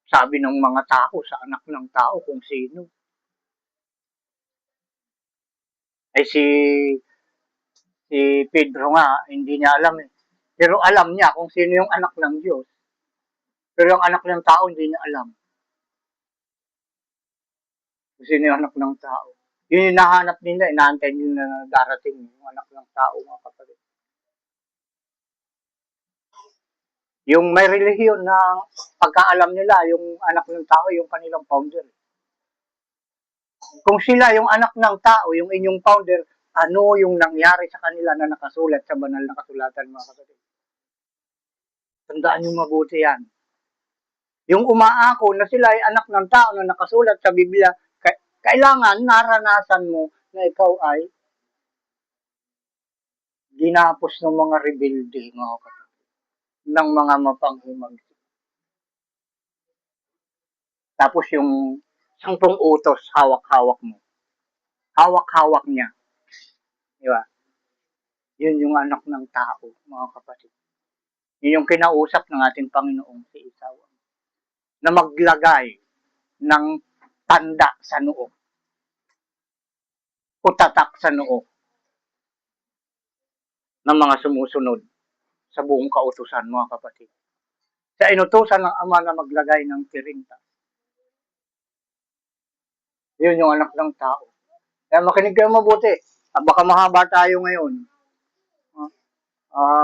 sabi ng mga tao sa anak ng tao, kung sino. Eh si Pedro nga, hindi niya alam eh. Pero alam niya kung sino yung anak ng Diyos. Pero yung anak ng tao, hindi niya alam kung sino yung anak ng tao. Yun yung nahanap nila, inaantay nila na darating yung anak ng tao, mga kapatid. Yung may relihiyon na pagkaalam nila, yung anak ng tao, yung kanilang founder. Kung sila yung anak ng tao, yung inyong founder, ano yung nangyari sa kanila na nakasulat sa banal na kasulatan, mga kapatid? Tandaan nyo mabuti yan. Yung umaako na sila ay anak ng tao na nakasulat sa Biblia, kailangan naranasan mo na ikaw ay ginapos ng mga rebelde, mga kapatid, ng mga mapanghimag. Tapos yung 10 utos, hawak-hawak mo. Hawak-hawak niya. Di ba? Yun yung anak ng tao, mga kapatid. Yun yung kinausap ng ating Panginoong si Isaw. Na maglagay ng tanda sa noo. O tatak sa noo ng mga sumusunod sa buong kautusan, mga kapatid. Sa inutusan ng Ama na maglagay ng tirinta. Yun yung anak ng tao. Kaya makinig kayo mabuti. Baka mahaba tayo ngayon.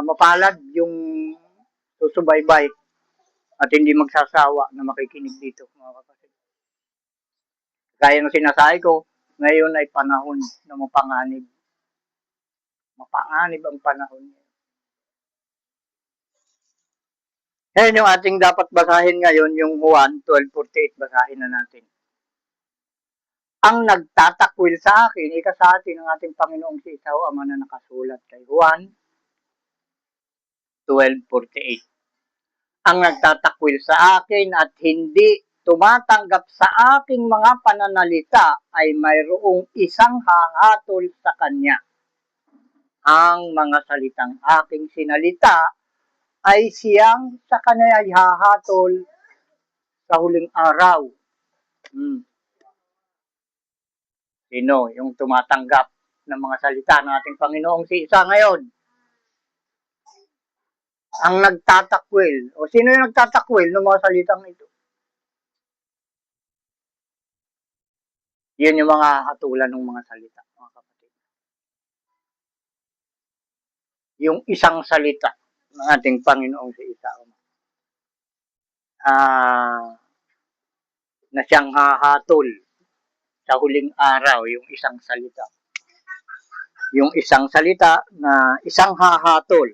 Mapalad yung susubaybay at hindi magsasawa na makikinig dito, mga kapatid. Gaya ng sinasabi ko, ngayon ay panahon na mapanganib. Mapanganib ang panahon. Ngayon yung ating dapat basahin ngayon, yung Juan 12:48, basahin na natin. Ang nagtatakwil sa akin, ika sa atin ng ating Panginoong si Isaw, Ama na nakasulat kay Juan 12:48. Ang nagtatakwil sa akin at hindi tumatanggap sa aking mga pananalita ay mayroong isang hahatol sa kanya. Ang mga salitang aking sinalita ay siyang sa kanya ay hahatol sa huling araw. Sino yung tumatanggap ng mga salita ng ating Panginoong si Isa ngayon? Ang nagtatakwil. O sino yung nagtatakwil ng mga salitang ito? Yan yung mga hatulan ng mga salita, mga kapatid. Yung isang salita ng ating Panginoong si Isa. Na siyang hahatol sa huling araw, yung isang salita. Yung isang salita na isang hahatol.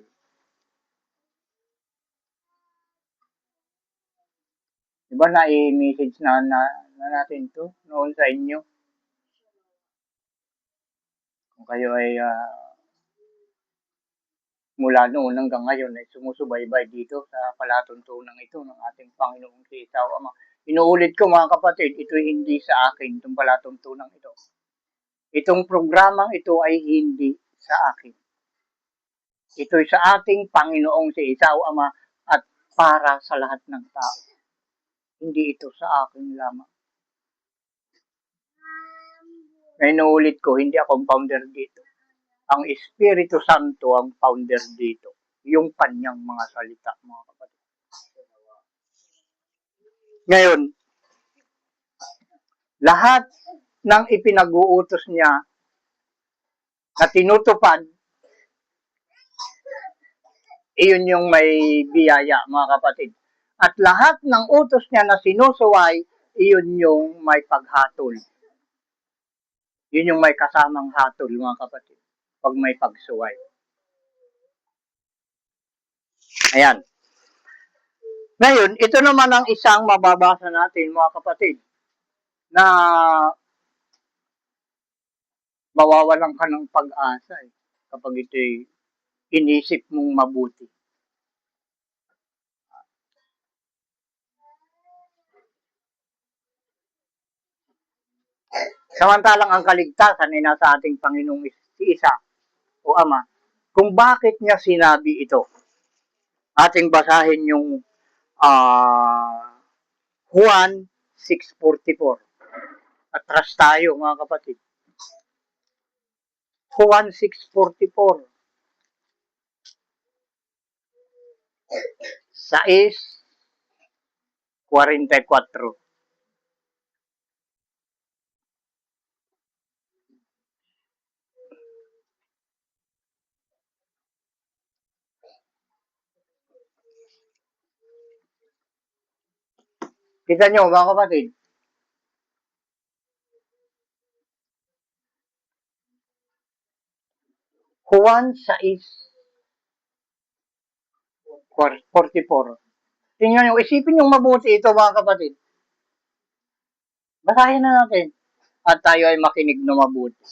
Diba na-i-message na natin to noon sa inyo? Kung kayo ay mula noon hanggang ngayon ay sumusubaybay dito sa palatuntunan ito ng ating Panginoong si Isaw Ama. Inuulit ko mga kapatid, ito hindi sa akin, itong palatuntunan ito. Itong programang ito ay hindi sa akin. Ito'y sa ating Panginoong si Isaw Ama at para sa lahat ng tao. Hindi ito sa akin lamang. May inuulit ko, hindi ako founder dito. Ang Espiritu Santo ang founder dito. Yung kanyang mga salita, mga kapatid. Ngayon, lahat ng ipinag-uutos niya na tinutupad, iyon yung may biyaya, mga kapatid. At lahat ng utos niya na sinusuway, iyon yung may paghatol. Yun yung may kasamang hatol, mga kapatid, pag may pagsuway. Ayan. Ngayon, ito naman ang isang mababasa natin, mga kapatid, na mawawalan ka ng pag-asa kapag ito'y inisip mong mabuti. Samantalang ang kaligtasan ay nasa ating Panginoong si Isa o Ama. Kung bakit niya sinabi ito, ating basahin yung Juan 6:44. Atras tayo mga kapatid. Juan 6:44. 6:44. Kita nyo mga kapatid, Juan 6:44. Tingnan nyo, isipin nyo mabuti ito mga kapatid. Basahin na natin at tayo ay makinig na mabuti.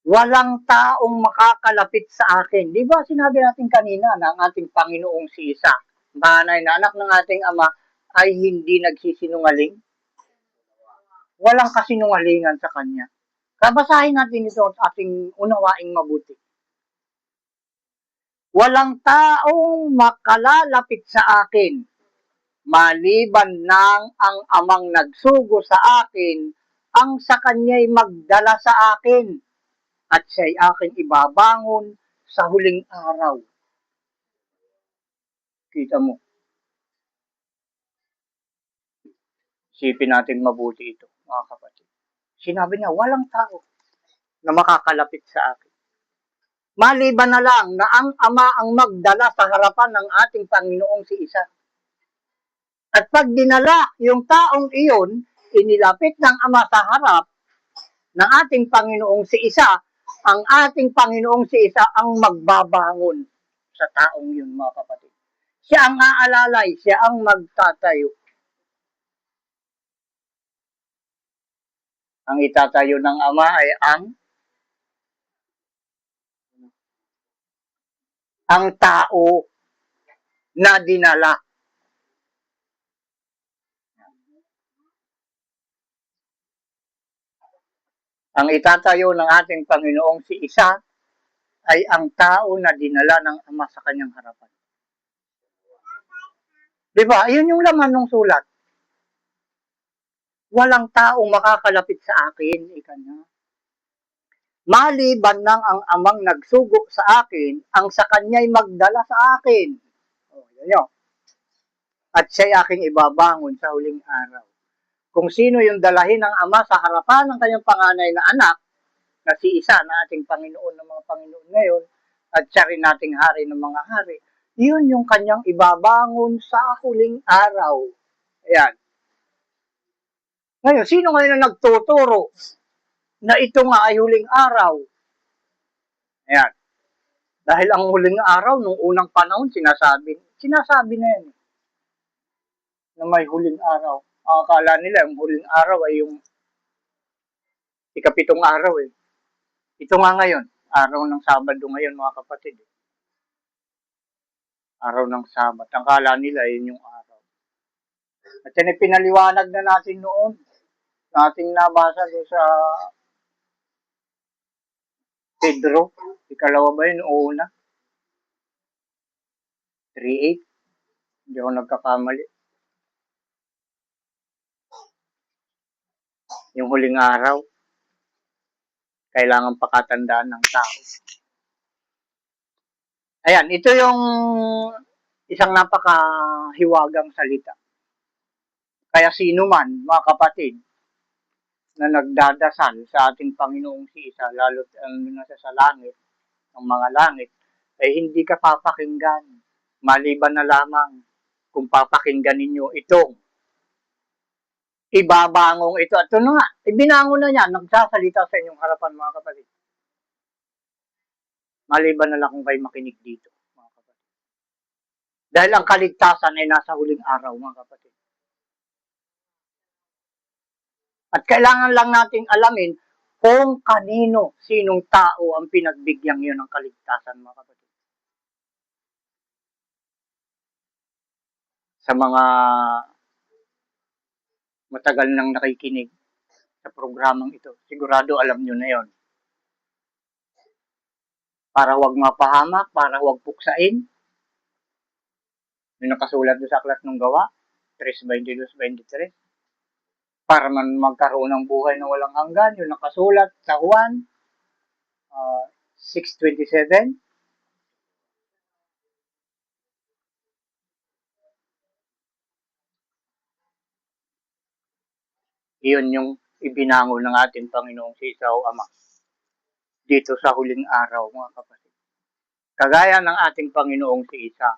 Walang taong makakalapit sa akin. Di ba sinabi natin kanina na ang ating Panginoong si Isa, banay na anak ng ating Ama, ay hindi nagsisinungaling? Walang kasinungalingan sa Kanya. Kabasahin natin ito at ating unawaing mabuti. Walang taong makalalapit sa akin, maliban nang ang Amang nagsugo sa akin, ang sa Kanya'y magdala sa akin, at siya'y aking ibabangon sa huling araw. Kita mo. Isipin natin mabuti ito, mga kapatid. Sinabi niya, walang tao na makakalapit sa akin. Maliban na lang na ang Ama ang magdala sa harapan ng ating Panginoong si Isa. At pag dinala yung taong iyon, inilapit ng Ama sa harap ng ating Panginoong si Isa, ang ating Panginoong si Isa ang magbabangon sa taong yun, mga kapatid. Siya ang aalalay, siya ang magtatayo. Ang itatayo ng Ama ay ang tao na dinala. Ang itatayo ng ating Panginoong si Isa ay ang tao na dinala ng Ama sa kanyang harapan. Di ba? Ayun yung laman ng sulat. Walang taong makakalapit sa akin, ika niya. Maliban nang ang Amang nagsugo sa akin, ang sa kanya'y magdala sa akin. O, yan yun. At siya'y aking ibabangon sa huling araw. Kung sino yung dalahin ng Ama sa harapan ng kanyang panganay na anak, na si Isa na ating Panginoon ng mga Panginoon ngayon, at siya rin nating hari ng mga hari, yun yung kanyang ibabangon sa huling araw. Ayan. Ngayon, sino ngayon na nagtuturo na ito nga ay huling araw? Ayan. Dahil ang huling araw, nung unang panahon, sinasabi na yan. Na may huling araw. Ang akala nila, yung huling araw ay yung ikapitong araw eh. Ito nga ngayon, araw ng Sabado ngayon mga kapatid. Araw ng Sabat. Ang akala nila, yun yung araw. At yan ay pinaliwanag na natin noon. Nating nabasa doon sa Pedro. Ikalawa ba yun? O una? 3:8. Hindi ako nagkakamali. Yung huling araw, kailangan pakatandaan ng tao. Ayan, ito yung isang napakahiwagang salita. Kaya sino man, mga kapatid, na nagdadasal sa ating Panginoong si Isa, lalo't ang nasa sa langit, ang mga langit, ay hindi ka papakinggan. Maliban na lamang kung papakinggan ninyo itong ibabangong ito. At ito na nga, ibinangon na niya, nagsasalita sa inyong harapan mga kapatid. Maliban na lang kung kayo makinig dito, mga kapatid. Dahil ang kaligtasan ay nasa huling araw, mga kapatid. At kailangan lang nating alamin kung kanino, sinong tao ang pinagbigyan yun ng kaligtasan, mga kapatid. Sa mga matagal nang nakikinig sa programang ito, sigurado alam nyo na yon. Para wag mapahamak, para wag puksain. Yung nakasulat doon sa Aklat ng Gawa, 3:22-23. Para man magkaroon ng buhay na walang hanggan, yung nakasulat sa Juan 6:27. Iyon yung ibinango ng ating Panginoong si Isao Ama dito sa huling araw, mga kapatid. Kagaya ng ating Panginoong si Isa,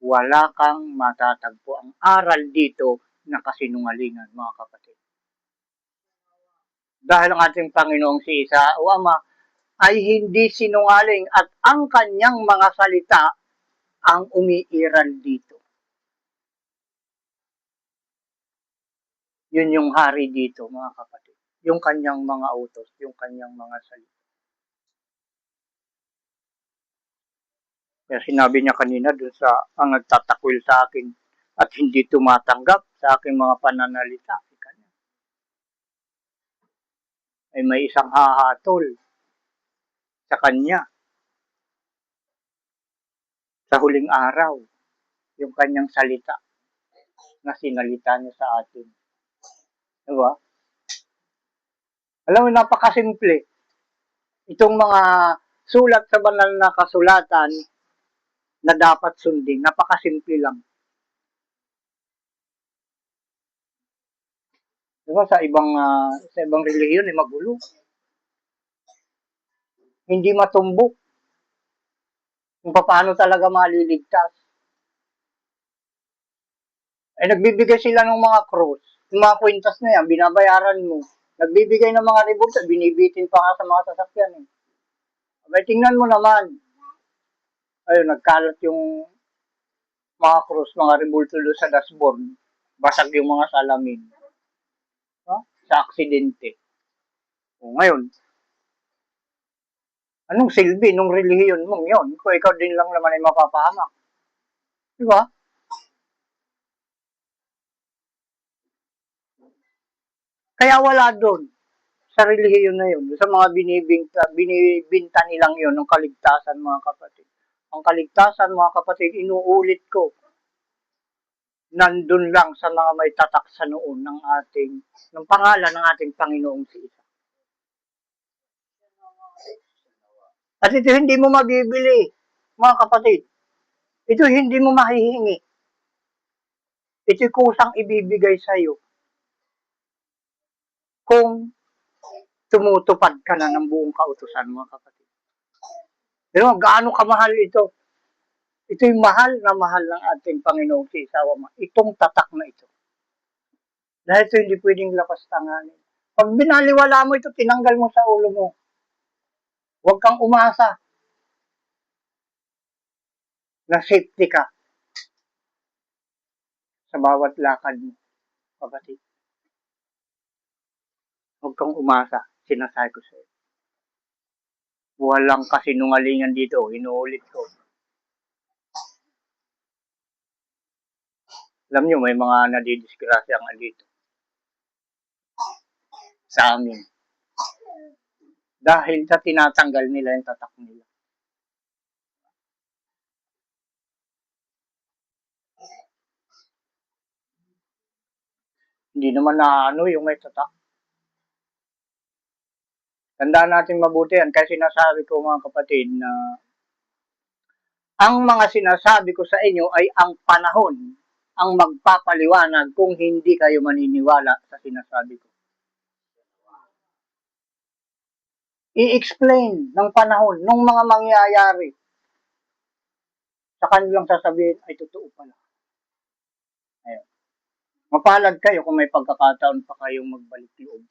wala kang matatagpo ang aral dito na kasinungalingan, mga kapatid. Dahil ang ating Panginoong si Isa o Ama ay hindi sinungaling at ang kanyang mga salita ang umiiral dito. Yun yung hari dito, mga kapatid. Yung kanyang mga utos, yung kanyang mga salita. Kaya sinabi niya kanina dun sa ang nagtatakwil sa akin at hindi tumatanggap sa aking mga pananalita. Ay may isang hahatol sa kanya sa huling araw, yung kanyang salita na sinalita niya sa atin. Diba? Alam mo, napakasimple. Itong mga sulat sa banal na kasulatan na dapat sundin, napakasimple lang. Diba, sa ibang relihiyon ay magulo. Hindi matumbok kung paano talaga maliligtas. Ay nagbibigay sila ng mga cross, yung mga kwintas na yan, binabayaran mo. Nagbibigay ng mga rebulsa, binibitin pa nga sa mga sasakyan. Abay, tingnan mo naman. Ayun, nagkalat yung mga cross, mga rebulto doon sa dashboard. Basag yung mga salamin. Sa aksidente. O, ngayon, anong silbi nung relihiyon mong yun? Kung ikaw din lang naman ay mapapahamak. Di ba? Kaya wala doon sa relihiyon na yun, sa mga binibinta nilang yun, ng kaligtasan, mga kapatid. Ang kaligtasan, mga kapatid, inuulit ko, nandun lang sa mga may tatak sa noon ng pangalan ng ating Panginoong si Isa. At ito hindi mo mabibili, mga kapatid. Ito hindi mo mahihingi. Ito kusang ibibigay sa iyo kung tumutupad ka na ng buong kautusan, mga kapatid. Pero gaano kamahal ito? Ito yung mahal na mahal ng ating Panginoong si Isa Ama. Itong tatak na ito. Dahil ito hindi pwedeng lapas tanganin. Pag binaliwala mo ito, tinanggal mo sa ulo mo. Huwag kang umasa na safety ka sa bawat lakad mo, kapatid. Huwag kang umasa, sinasabi ko sa iyo. Walang kasinungalingan dito, inuulit ko. Alam nyo, may mga nadidisgrasya nga dito sa amin. Dahil sa tinatanggal nila yung tatak nila. Hindi naman na yung may tatak. Tandaan natin mabuti yan. Kaya sinasabi ko, mga kapatid, na ang mga sinasabi ko sa inyo ay ang panahon ang magpapaliwanag kung hindi kayo maniniwala sa sinasabi ko. I-explain ng panahon, ng mga mangyayari. Sa kanilang sasabihin, ay totoo pala. Ayun. Mapalad kayo kung may pagkakataon pa kayong magbalik loob.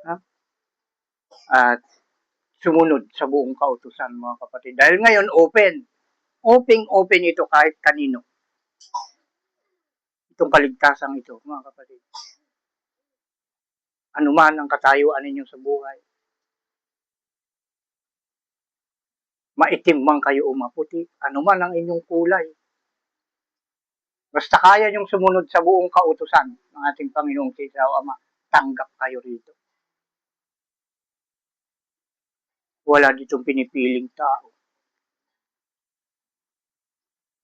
Ha? At sumunod sa buong kautusan, mga kapatid. Dahil ngayon, open. Open ito kahit kanino. Itong kaligtasan ito, mga kapatid. Ano man ang katayuan ninyo sa buhay. Maitim man kayo o maputi, ano man ang inyong kulay. Basta kaya niyong sumunod sa buong kautusan ng ating Panginoong si Ama, tanggap kayo rito. Wala ditong pinipiling tao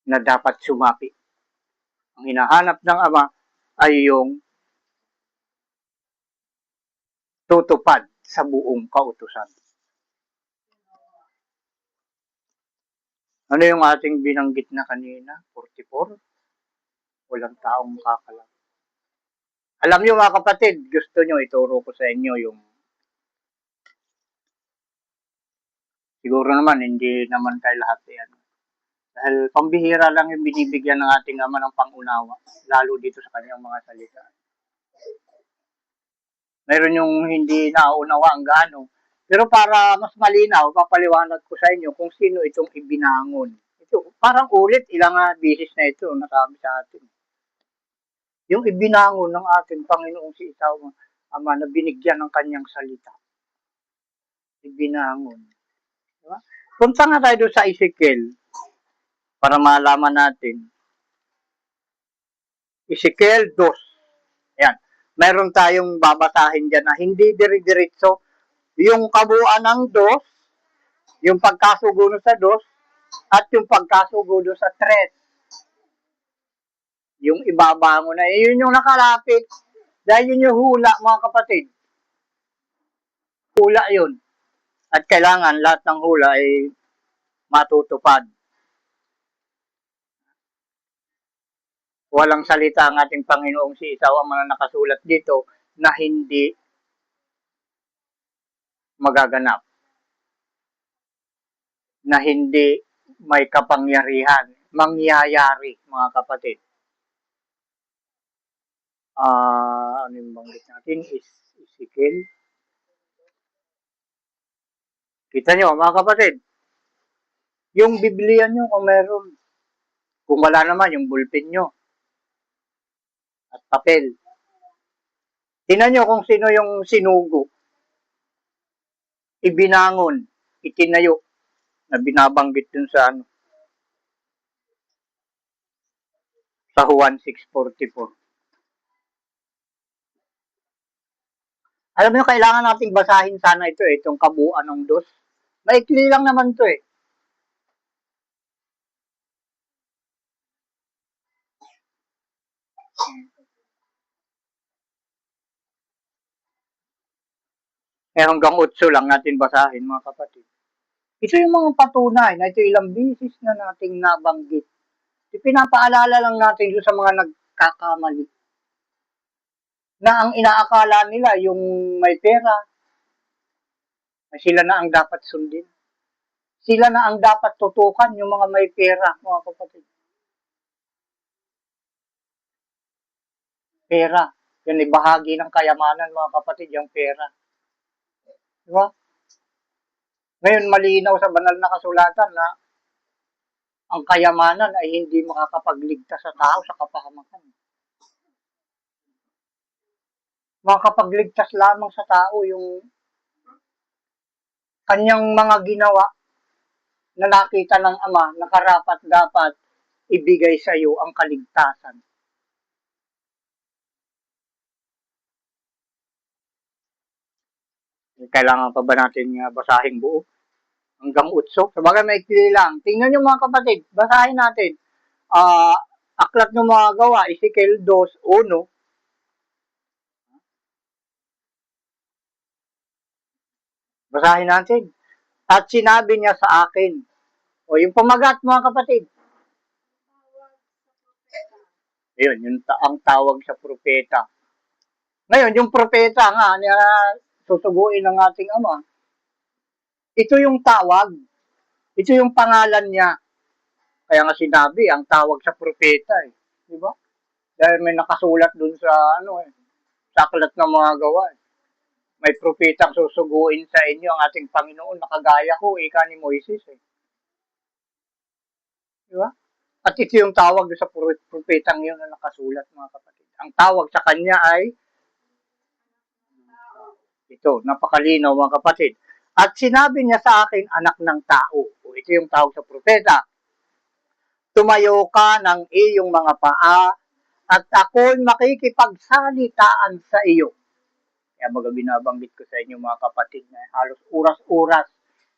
na dapat sumapi. Ang hinahanap ng Ama ay yung tutupad sa buong kautusan. Ano yung ating binanggit na kanina? 44? Walang taong makakalap. Alam niyo mga kapatid, gusto niyo ituro ko sa inyo yung siguro naman hindi naman kay lahat yan. Dahil pambihira lang yung binibigyan ng ating Ama ng pangunawa, lalo dito sa kanyang mga salita. Meron yung hindi nauunawa ang gaano. Pero para mas malinaw, papaliwanag ko sa inyo kung sino itong ibinangon. Ito, parang ulit, ilang bisis na ito nasabi sa atin. Yung ibinangon ng ating Panginoong si Isaw, Ama na binigyan ng kanyang salita. Ibinangon. Diba? Punta nga tayo doon sa Ezekiel para malaman natin. Ezekiel 2. Ayan. Meron tayong babasahin dyan na hindi dire-diretso. Yung kabuuan ng 2, yung pagkasugo sa 2, at yung pagkasugo sa 3. Yung ibabangon na. Yun yung nakalapit. Dahil yun yung hula, mga kapatid. Hula yun. At kailangan lahat ng hula ay matutupad. Walang salita ang ating Panginoong si Isaw ang mga nakasulat dito na hindi magaganap. Na hindi may kapangyarihan. Mangyayari, mga kapatid. Ano yung banggit natin? Ezekiel. Kita nyo, mga kapatid. Yung Biblia nyo, kung meron. Kung wala naman, yung bullpen nyo. At papel. Tingnan nyo kung sino yung sinugo. Ibinangon. Itinayo. Na binabanggit dun sa sa Juan 6:44. Alam niyo, kailangan nating basahin sana ito itong kabuuan ng 2. Maikli lang naman to eh. Hanggang 8 lang natin basahin, mga kapatid. Ito yung mga patunay na ito ilang bisis na nating nabanggit. Pinapaalala lang natin doon sa mga nagkakamali. Na ang inaakala nila yung may pera, na sila na ang dapat sundin. Sila na ang dapat tutukan, yung mga may pera, mga kapatid. Pera. Yan ay bahagi ng kayamanan, mga kapatid, yung pera. Diba? Ngayon, malinaw sa banal na kasulatan na ang kayamanan ay hindi makakapagligtas sa tao sa kapahamakan. Makakapagligtas lamang sa tao yung kanyang mga ginawa na nakita ng Ama na karapat dapat ibigay sa iyo ang kaligtasan. Kailangan pa ba natin basahin buo? Hanggang 8. Sabagay maikli lang. Tingnan nyo mga kapatid, basahin natin. Aklat ng mga gawa, Ezekiel 2:1. Basahin natin. At sinabi niya sa akin, o yung pamagat mga kapatid. Ayun, yung ang tawag sa propeta. Ngayon, yung propeta nga, susuguin ng ating Ama, ito yung tawag. Ito yung pangalan niya. Kaya nga sinabi, ang tawag sa propeta eh. Di ba? Dahil may nakasulat dun sa sa aklat ng mga gawa. May propetang susuguin sa inyo ang ating Panginoon na kagaya ko, ika ni Moises eh. Di ba? At ito yung tawag sa propetang yun na nakasulat, mga kapatid. Ang tawag sa kanya ay ito, napakalinaw mga kapatid. At sinabi niya sa akin, anak ng tao. O ito yung tawag sa propeta. Tumayo ka ng iyong mga paa at ako'y makikipagsalitaan sa iyo. Kaya baga binabanggit ko sa inyo mga kapatid na halos oras-oras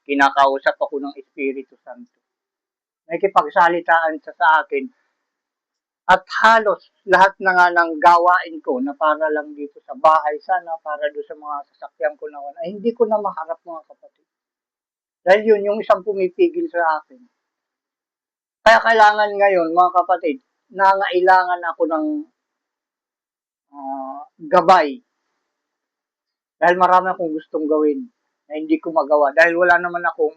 kinakausap ako ng Espiritu Santo. Nakikipagsalitaan siya sa akin at halos lahat na nga ng gawain ko na para lang dito sa bahay sana, para doon sa mga sasakyan ko na ay hindi ko na maharap mga kapatid. Dahil yun yung isang pumipigil sa akin. Kaya kailangan ngayon, mga kapatid, nangailangan ako ng gabay. Dahil marami akong gustong gawin na hindi ko magawa. Dahil wala naman akong...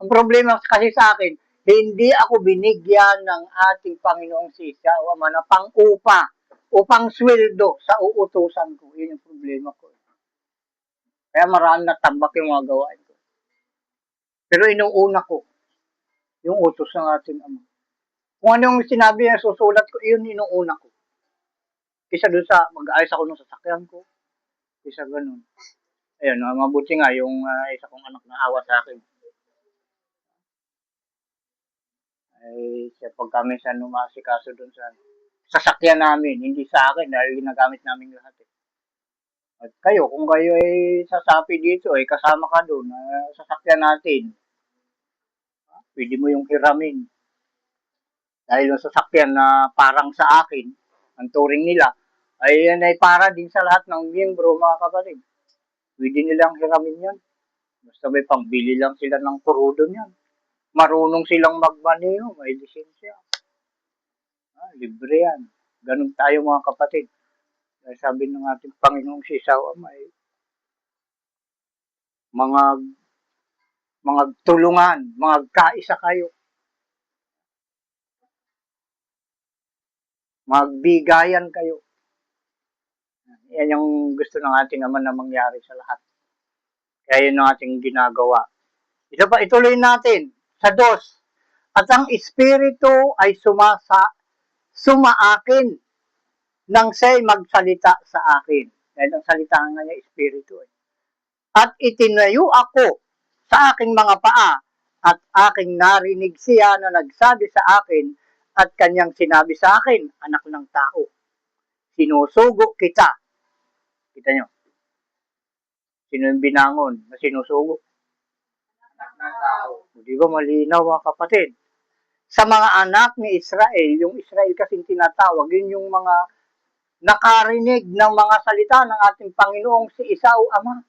Ang problema kasi sa akin, hindi ako binigyan ng ating Panginoong Sisa o Ama na pang-upa, upang sweldo sa uutusan ko. Yun yung problema ko. Kaya marami natambak yung mga gawain ko. Pero inuuna ko yung utos ng ating Ama. Kung ano yung sinabi niya, susulat ko, yun inuuna ko. Kisa doon sa mag-ayos ako ng sasakyan ko. Kisa ganun. Ayun, mabuti nga yung isa kong anak na awa sa akin. Ay, siya pag kami siya numasikaso doon sa sasakyan namin, hindi sa akin dahil ginagamit namin lahat. At kayo, kung kayo ay sasapi dito, ay kasama ka doon, sasakyan natin. Pwede mo yung hiramin. Dahil yung sasakyan na parang sa akin, ang turing nila, ay yan ay para din sa lahat ng miyembro, mga kapatid. Pwede nilang hiramin yan. Basta may pangbili lang sila ng kurudo niyan. Marunong silang magmaneho, may lisensya. Libre yan. Ganun tayo, mga kapatid. Sabi ng ating Panginoong Sisaw, may mga tulungan, mga kaisa kayo. Magbigayan kayo. Yan yung gusto ng ating Ama na mangyari sa lahat. Kaya yun ang ating ginagawa. Ito pa, ituloy natin sa 2. At ang Espiritu ay sumaakin nang siya'y magsalita sa akin. Dahil ang salita nga niya, Espiritu. At itinayo ako sa aking mga paa at aking narinig siya na nagsabi sa akin at kanyang sinabi sa akin, anak ng tao, sinusugo kita. Kita nyo? Sino yung binangon na sinusugo? Anak ng tao. Di ba malinaw, mga kapatid? Sa mga anak ni Israel, yung Israel kasing tinatawag, yun yung mga nakarinig ng mga salita ng ating Panginoong si Esau Ama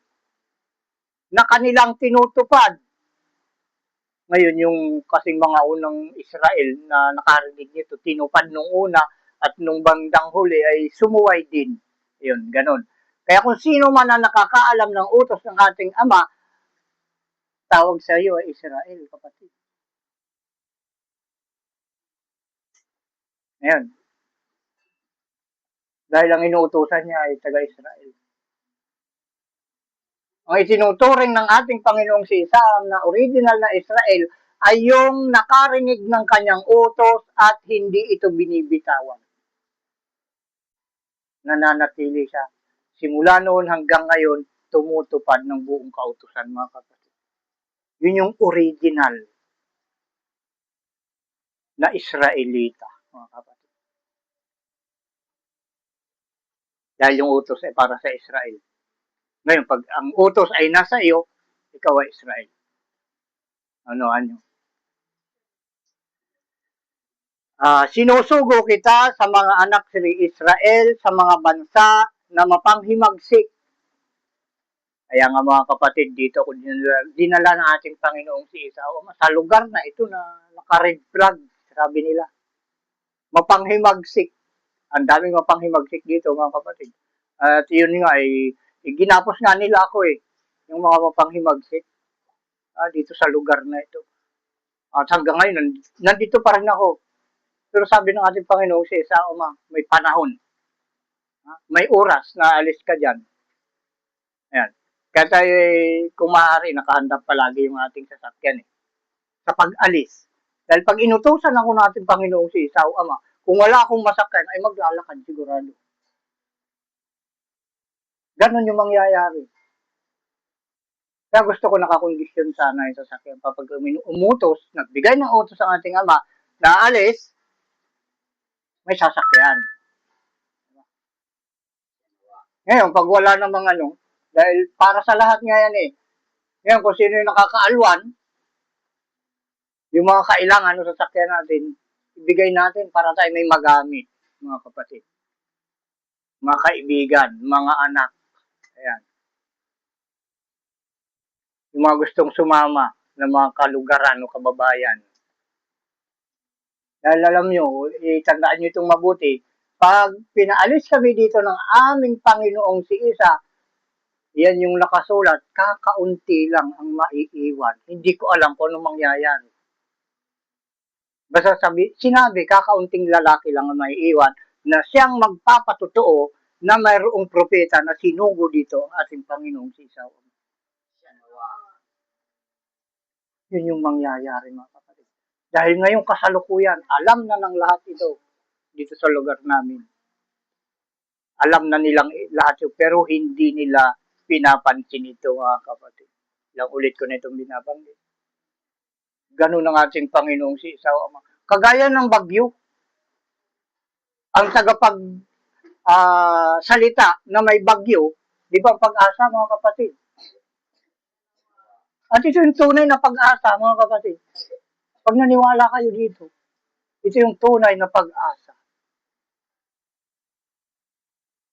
na kanilang tinutupad. Ngayon, yung kasing mga unang Israel na nakarinig nito, tinupad nung una at nung bandang huli ay sumuway din. Yun, ganun. Kaya kung sino man ang nakakaalam ng utos ng ating Ama, tawag sa iyo ay Israel, kapatid. Ngayon, dahil ang inuutosan niya ay taga-Israel. Ang itinuturing ng ating Panginoong si Isam na original na Israel ay yung nakarinig ng kanyang utos at hindi ito binibitawan. Nananatili siya. Simula noon hanggang ngayon, tumutupad ng buong kautusan, mga kapatid. Yun yung original na Israelita, mga kapatid. Dahil yung utos ay para sa Israel. Ngayon, pag ang utos ay nasa iyo, ikaw ay Israel. Ano? Sinusugo kita sa mga anak ni Israel, sa mga bansa na mapanghimagsik. Kaya nga, mga kapatid, dito ko dinala ng ating Panginoong si Esau sa lugar na ito na naka-red flag, sabi nila. Mapanghimagsik. Ang daming mapanghimagsik dito, mga kapatid. At yun nga, ginapos nga nila ako yung mga mapanghimagsik dito sa lugar na ito. At hanggang ngayon, nandito pa rin ako. Pero sabi ng ating Panginoon si Esau, may panahon. May oras na alis ka dyan. Ayan. Kaya tayo, kung maaari, nakahanda palagi yung ating sasakyan sa pag-alis. Dahil pag inutusan ako ng ating Panginoong si Esau, Ama, kung wala akong masakyan, ay maglalakad sigurado. Ganon yung mangyayari. Kaya gusto ko nakakondisyon sana yung sasakyan. Kapag umutos, nagbigay ng utos ang ating Ama, na alis, may sasakyan. Ngayon, pag wala namang dahil para sa lahat nga yan Ngayon, kung sino yung nakakaalwan, yung mga kailangan ng sasakyan natin, ibigay natin para tayo may magamit, mga kapatid. Mga kaibigan, mga anak. Ayan. Yung mga gustong sumama ng mga kalugaran o kababayan. Dahil alam nyo, itandaan nyo itong mabuti, pag pinaalis kami dito ng aming Panginoong si Isa, yan yung nakasulat, kakaunti lang ang maiiwan. Hindi ko alam kung anong mangyayari. Basta sinabi, kakaunting lalaki lang ang maiiwan na siyang magpapatotoo na mayroong propeta na sinugo dito ang ating Panginoong si Isa. Yun yung mangyayari, mga kapatid. Dahil ngayong kasalukuyan, alam na ng lahat ito dito sa lugar namin. Alam na nilang lahat ito, pero hindi nila pinapansin ito, mga kapatid. Ilang ulit ko na itong binabanggit. Ganun ang ating Panginoong si Isa. Kagaya ng bagyo, ang tagapag salita na may bagyo, di ba pag-asa, mga kapatid? At ito yung tunay na pag-asa, mga kapatid. Pag naniwala kayo dito, ito yung tunay na pag-asa.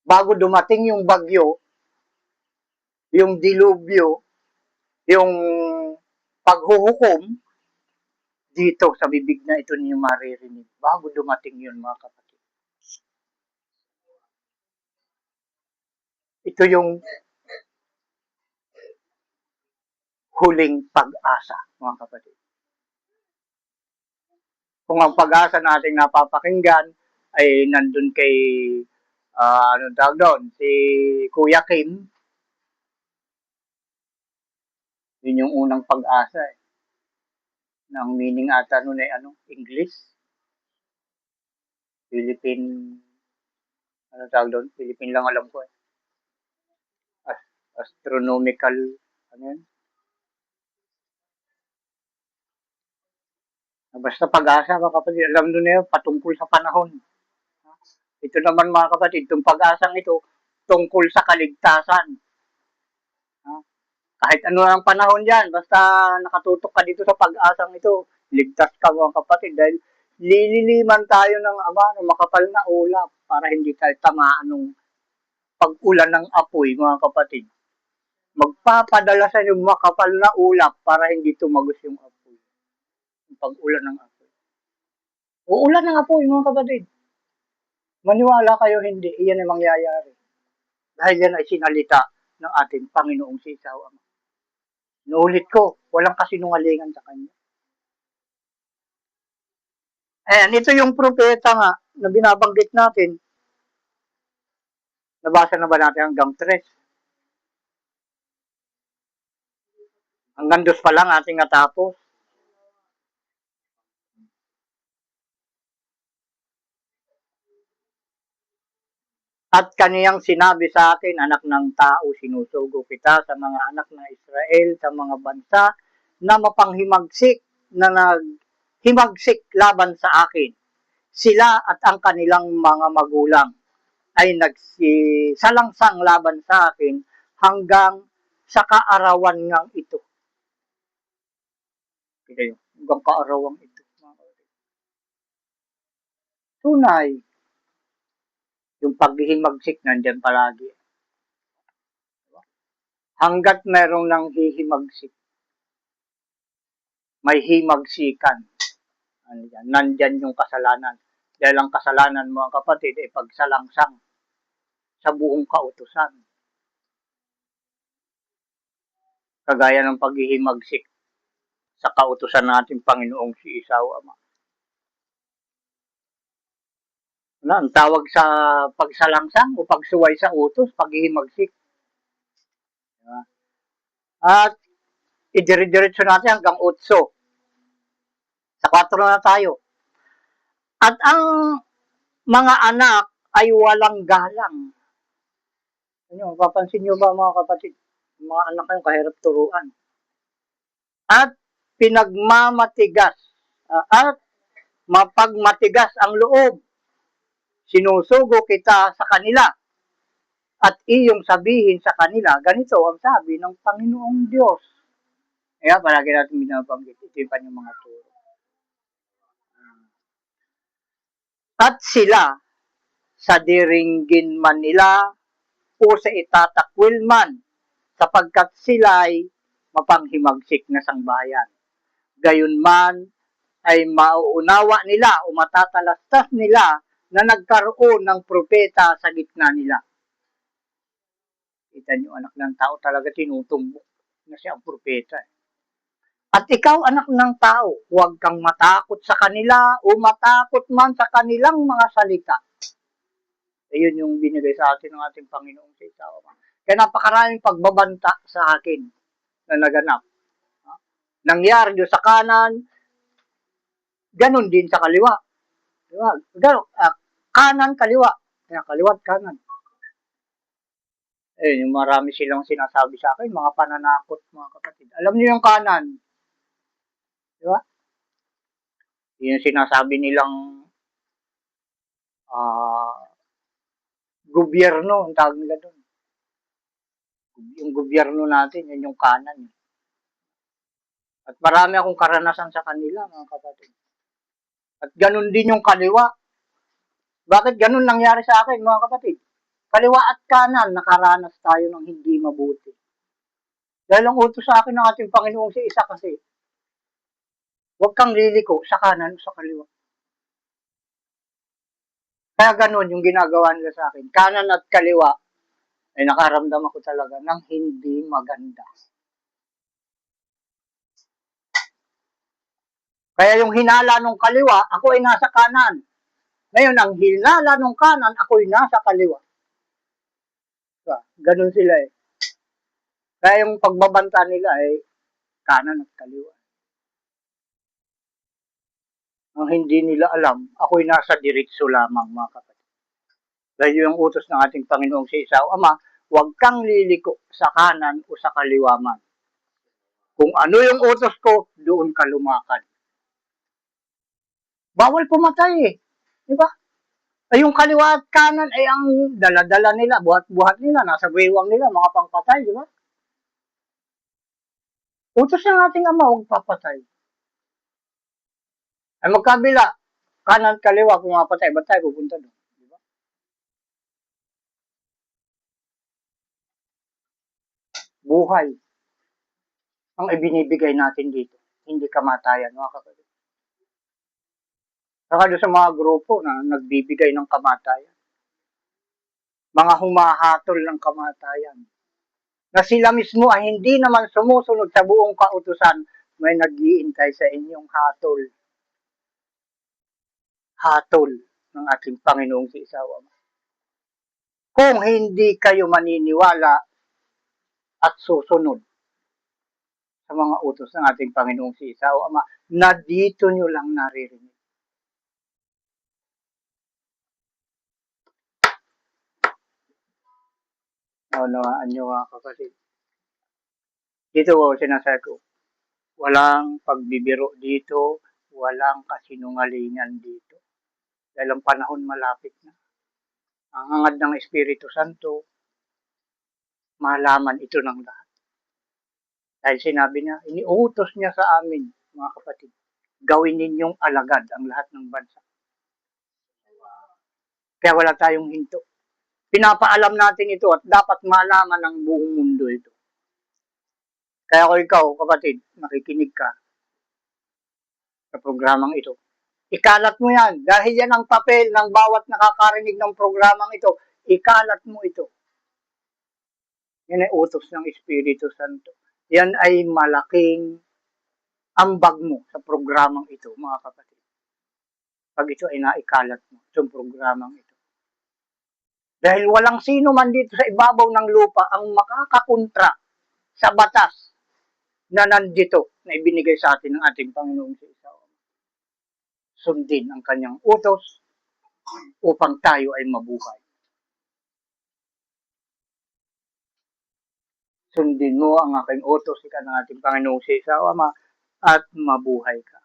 Bago dumating yung bagyo, yung dilubyo, yung paghuhukom, dito sa bibig na ito niyo maririnig. Bago dumating yun, mga kapatid. Ito yung huling pag-asa, mga kapatid. Kung ang pag-asa nating napapakinggan ay nandun kay anong tawag doon, si Kuya Kim, yun yung unang pag-asa eh. Ang meaning ata nun ay English, Philippine, tawag doon, Philippine lang alam ko eh. Astronomical, yun? Basta pag-asa, mga kapatid, alam nyo na yun, patungkol sa panahon. Ito naman, mga kapatid, itong pag-asang ito, tungkol sa kaligtasan. Kahit ano ang panahon dyan, basta nakatutok ka dito sa pag-asang ito, ligtas ka, mga kapatid, dahil lililiman tayo ng Ama ng makapal na ulap para hindi tayo tamaan ng pag-ulan ng apoy, mga kapatid. Magpapadala sa inyo makapal na ulap para hindi tumagos yung apoy. Yung pag-ulan ng apoy. Uulan ng apoy, mga kapatid. Maniwala kayo hindi, iyan ay mangyayari. Dahil yan ay sinalita ng ating Panginoong si Isa Ama. Inuulit ko, walang kasinungalingan sa kanya. Ayan, ito yung propeta nga na binabanggit natin. Nabasa na ba natin hanggang 3? Hanggang 2 pa lang ating natapos. At kaniyang sinabi sa akin, anak ng tao, sinusugo kita sa mga anak ng Israel, sa mga bansa na mapanghimagsik, na naghimagsik laban sa akin. Sila at ang kanilang mga magulang ay nagsalangsang laban sa akin hanggang sa kaarawan ngang ito. Hanggang kaarawan ito. Tunay, yung paghihimagsik nandyan palagi. Hanggat merong nang hihimagsik, may himagsikan. Nandyan yung kasalanan. Dahil ang kasalanan mo, ang kapatid, ay pagsalangsang sa buong kautusan. Kagaya ng paghihimagsik sa kautusan natin Panginoong si Isa Ama. Ang tawag sa pagsalangsang o pagsuway sa utos, paghihimagsik. Diba? At idire-diretso natin hanggang 8. Sa 4 na tayo. At ang mga anak ay walang galang. Papansin nyo ba, mga kapatid? Mga anak kayong kahirap turuan. At pinagmamatigas. At mapagmatigas ang loob. Sinusugo kita sa kanila. At iyong sabihin sa kanila, ganito ang sabi ng Panginoong Diyos. Kaya palagi natin binabanggit. Ito yung kanyang mga turo. At sila, sa diringgin man nila o sa itatakwil man, sapagkat sila'y mapanghimagsik na sangbayan. Gayon man, ay mauunawa nila o matatalastas nila na nagkaroon ng propeta sa gitna nila. Kita niyo, anak ng tao talaga tinutumbok na siya ang propeta. At ikaw, anak ng tao, huwag kang matakot sa kanila o matakot man sa kanilang mga salita. Ayun yung binigay sa atin ng ating Panginoong sa tao. Kaya napakaraming pagbabanta sa akin na naganap. Nangyari doon sa kanan, ganun din sa kaliwa. Diba? Kanan, kaliwa. Kaliwa at kanan. Yung marami silang sinasabi sa akin, mga pananakot, mga kapatid. Alam niyo yung kanan. Diba? Yung sinasabi nilang gobyerno, ang tawag nila doon. Yung gobyerno natin, yun yung kanan. At marami akong karanasan sa kanila, mga kapatid. At ganun din yung kaliwa. Bakit ganun nangyari sa akin, mga kapatid? Kaliwa at kanan, nakaranas tayo ng hindi mabuti. Dahil ang utos sa akin ng ating Panginoong si Isa kasi, huwag kang liliko sa kanan o sa kaliwa. Kaya ganun yung ginagawa nila sa akin. Kanan at kaliwa, ay nakaramdam ako talaga ng hindi maganda. Kaya yung hinala nung kaliwa, ako ay nasa kanan. Ngayon, ang hinala nung kanan, ako ay nasa kaliwa. Ganun sila eh. Kaya yung pagbabanta nila ay kanan at kaliwa. Ang hindi nila alam, ako'y nasa diretso lamang, mga kapatid. Dahil yung utos ng ating Panginoong si Isa, Ama, huwag kang liliko sa kanan o sa kaliwa man. Kung ano yung utos ko, doon ka lumakad. Bawal pumatay eh. Di ba? Ay yung kaliwa at kanan ay ang dala-dala nila, buhat-buhat nila, nasa baywang nila, mga pangpatay, di ba? Utos ng ating Ama, huwag papatay. Ay magkabila, kanan at kaliwa, kung mapatay, ba't tayo pupunta doon? Di ba? Buhay ang ibinibigay natin dito, hindi kamatayan, mga kapatid. Saka doon sa mga grupo na nagbibigay ng kamatayan, mga humahatol ng kamatayan, na sila mismo ay hindi naman sumusunod sa buong kautusan, may nag-iintay sa inyong hatol. Hatol ng ating Panginoong si Isawa. Kung hindi kayo maniniwala at susunod sa mga utos ng ating Panginoong si Isawa, Ama, na dito nyo lang naririnig. Nawaan nyo mga kapatid. Dito ko sinasabi ko, walang pagbibiro dito, walang kasinungalingan dito. Dahil ang panahon malapit na. Ang hangad ng Espiritu Santo, malaman ito ng lahat. Dahil sinabi niya, iniutos niya sa amin, mga kapatid, gawin ninyong alagad ang lahat ng bansa. Kaya wala tayong hinto. Pinapaalam natin ito at dapat malaman ng buong mundo ito. Kaya kung ikaw, kapatid, nakikinig ka sa programang ito, ikalat mo yan. Dahil yan ang papel ng bawat nakakarinig ng programang ito. Ikalat mo ito. Yan ay utos ng Espiritu Santo. Yan ay malaking ambag mo sa programang ito, mga kapatid. Pag ito ay naikalat mo, itong programang ito. Dahil walang sino man dito sa ibabaw ng lupa ang makakakontra sa batas na nandito na ibinigay sa atin ng ating Panginoong si Isaw. Sundin ang kanyang utos upang tayo ay mabuhay. Sundin mo ang aking utos, ika ng ating Panginoong si Isaw, Ama, at mabuhay ka.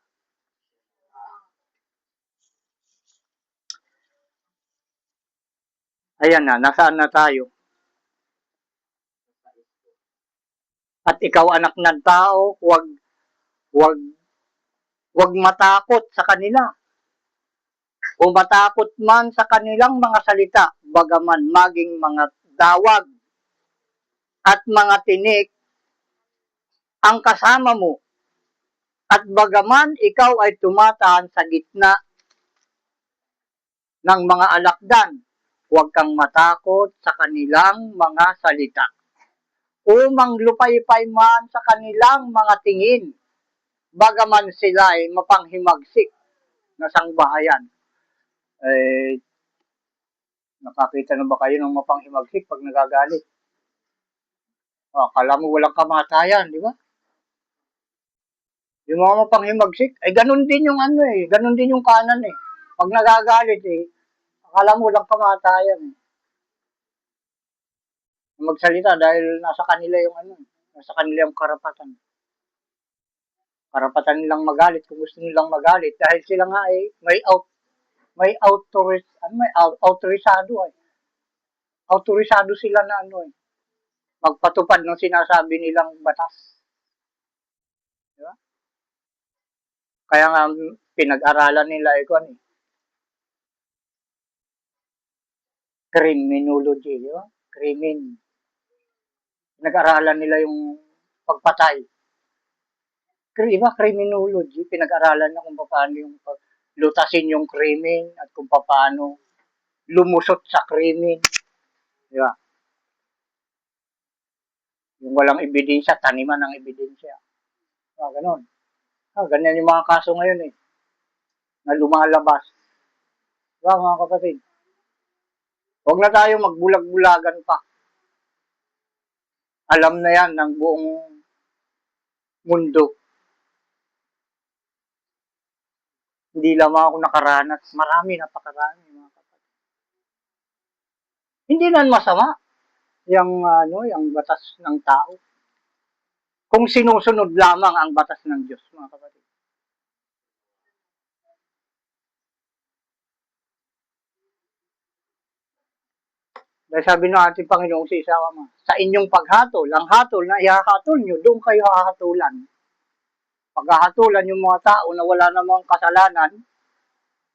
Ayan na, nasaan na tayo? At ikaw, anak ng tao, huwag matakot sa kanila. O matakot man sa kanilang mga salita, bagaman maging mga dawag at mga tinik ang kasama mo At bagaman ikaw ay tumataan sa gitna ng mga alakdan, huwag kang matakot sa kanilang mga salita. O manglupaypay man sa kanilang mga tingin, bagaman sila ay mapanghimagsik na sangbahayan. Nakakita na ba kayo ng mapanghimagsik pag nagagalit? Akala mo walang kamatayan, di ba? Yung mga mapanghimagsik, ganun din yung ganun din yung kanan eh. Pag nagagalit akala mo walang kamatayan eh. Magsalita dahil nasa kanila yung nasa kanila yung karapatan. Karapatan nilang magalit kung gusto nilang magalit dahil sila nga may autorisado Autorisado sila na magpatupad ng sinasabi nilang batas. Di ba? Kaya nga pinag-aralan nila criminology, di ba? Pinag-aralan nila yung pagpatay. Iba, criminology, pinag-aralan na kung paano yung lutasin yung krimen at kung paano lumusot sa krimen. Di ba? Yung walang ebidensya, taniman ng ebidensya. Ganon. Ganyan yung mga kaso ngayon na lumalabas. Diba mga kapatid? Huwag na tayo magbulag-bulagan pa. Alam na yan ng buong mundo. Hindi lamang ako nakaranas. Napakarami mga kapatid. Hindi na masama yung batas ng tao. Kung sinusunod lamang ang batas ng Diyos, mga kapatid. Dahil sabi ng ating Panginoong si Isawa, sa inyong paghatol, ang hatol na ihahatol nyo, doon kayo hahatulan. Paghahatulan yung mga tao na wala namang kasalanan,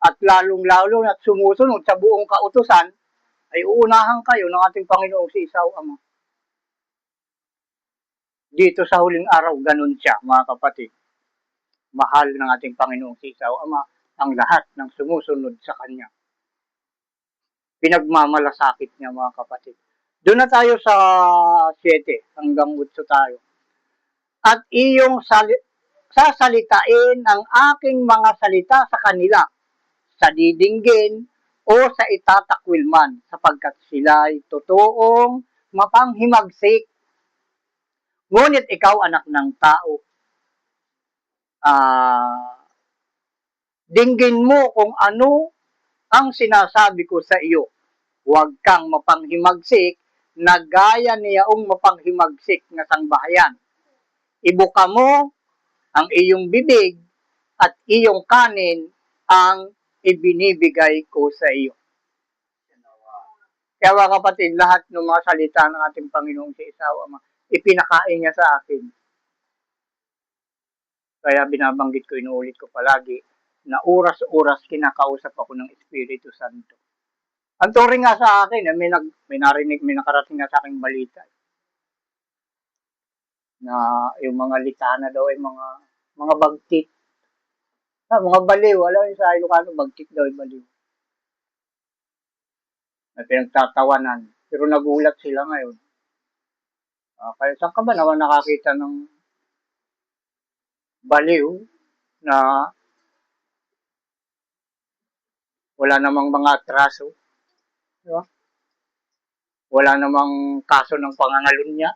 at lalong-lalo at sumusunod sa buong kautusan, ay uunahan kayo ng ating Panginoong si Isawa, Ama. Dito sa huling araw, ganun siya, mga kapatid. Mahal ng ating Panginoong si Isawa, Ama, ang lahat ng sumusunod sa Kanya. Pinagmamalasakit niya, mga kapatid. Doon na tayo sa 7 hanggang 8 tayo. At iyong sasalitain ang aking mga salita sa kanila, sa didinggin o sa itatakwil man, sapagkat sila'y totoong mapanghimagsik. Ngunit ikaw, anak ng tao, dinggin mo kung ano ang sinasabi ko sa iyo. Huwag kang mapanghimagsik na gaya niyaong mapanghimagsik na sangbahayan. Ibuka mo ang iyong bibig at iyong kanin ang ibinibigay ko sa iyo. Kaya mga kapatid, lahat ng mga salita ng ating Panginoong si Isawa, ipinakain niya sa akin. Kaya binabanggit ko, inuulit ko palagi, na oras-oras kinakausap ako ng Espiritu Santo. Ang turing nga sa akin, may nakarating nga sa aking balita. Na yung mga litana daw ay mga bagtit. Mga baliw. Alam mo sa Ilocano, bagtit daw ay baliw. Na pinagtatawanan. Pero nagulat sila ngayon. Kaya saan ka ba naman nakakita ng baliw na wala namang mga atraso? Diba? Wala namang kaso ng pangangalunya.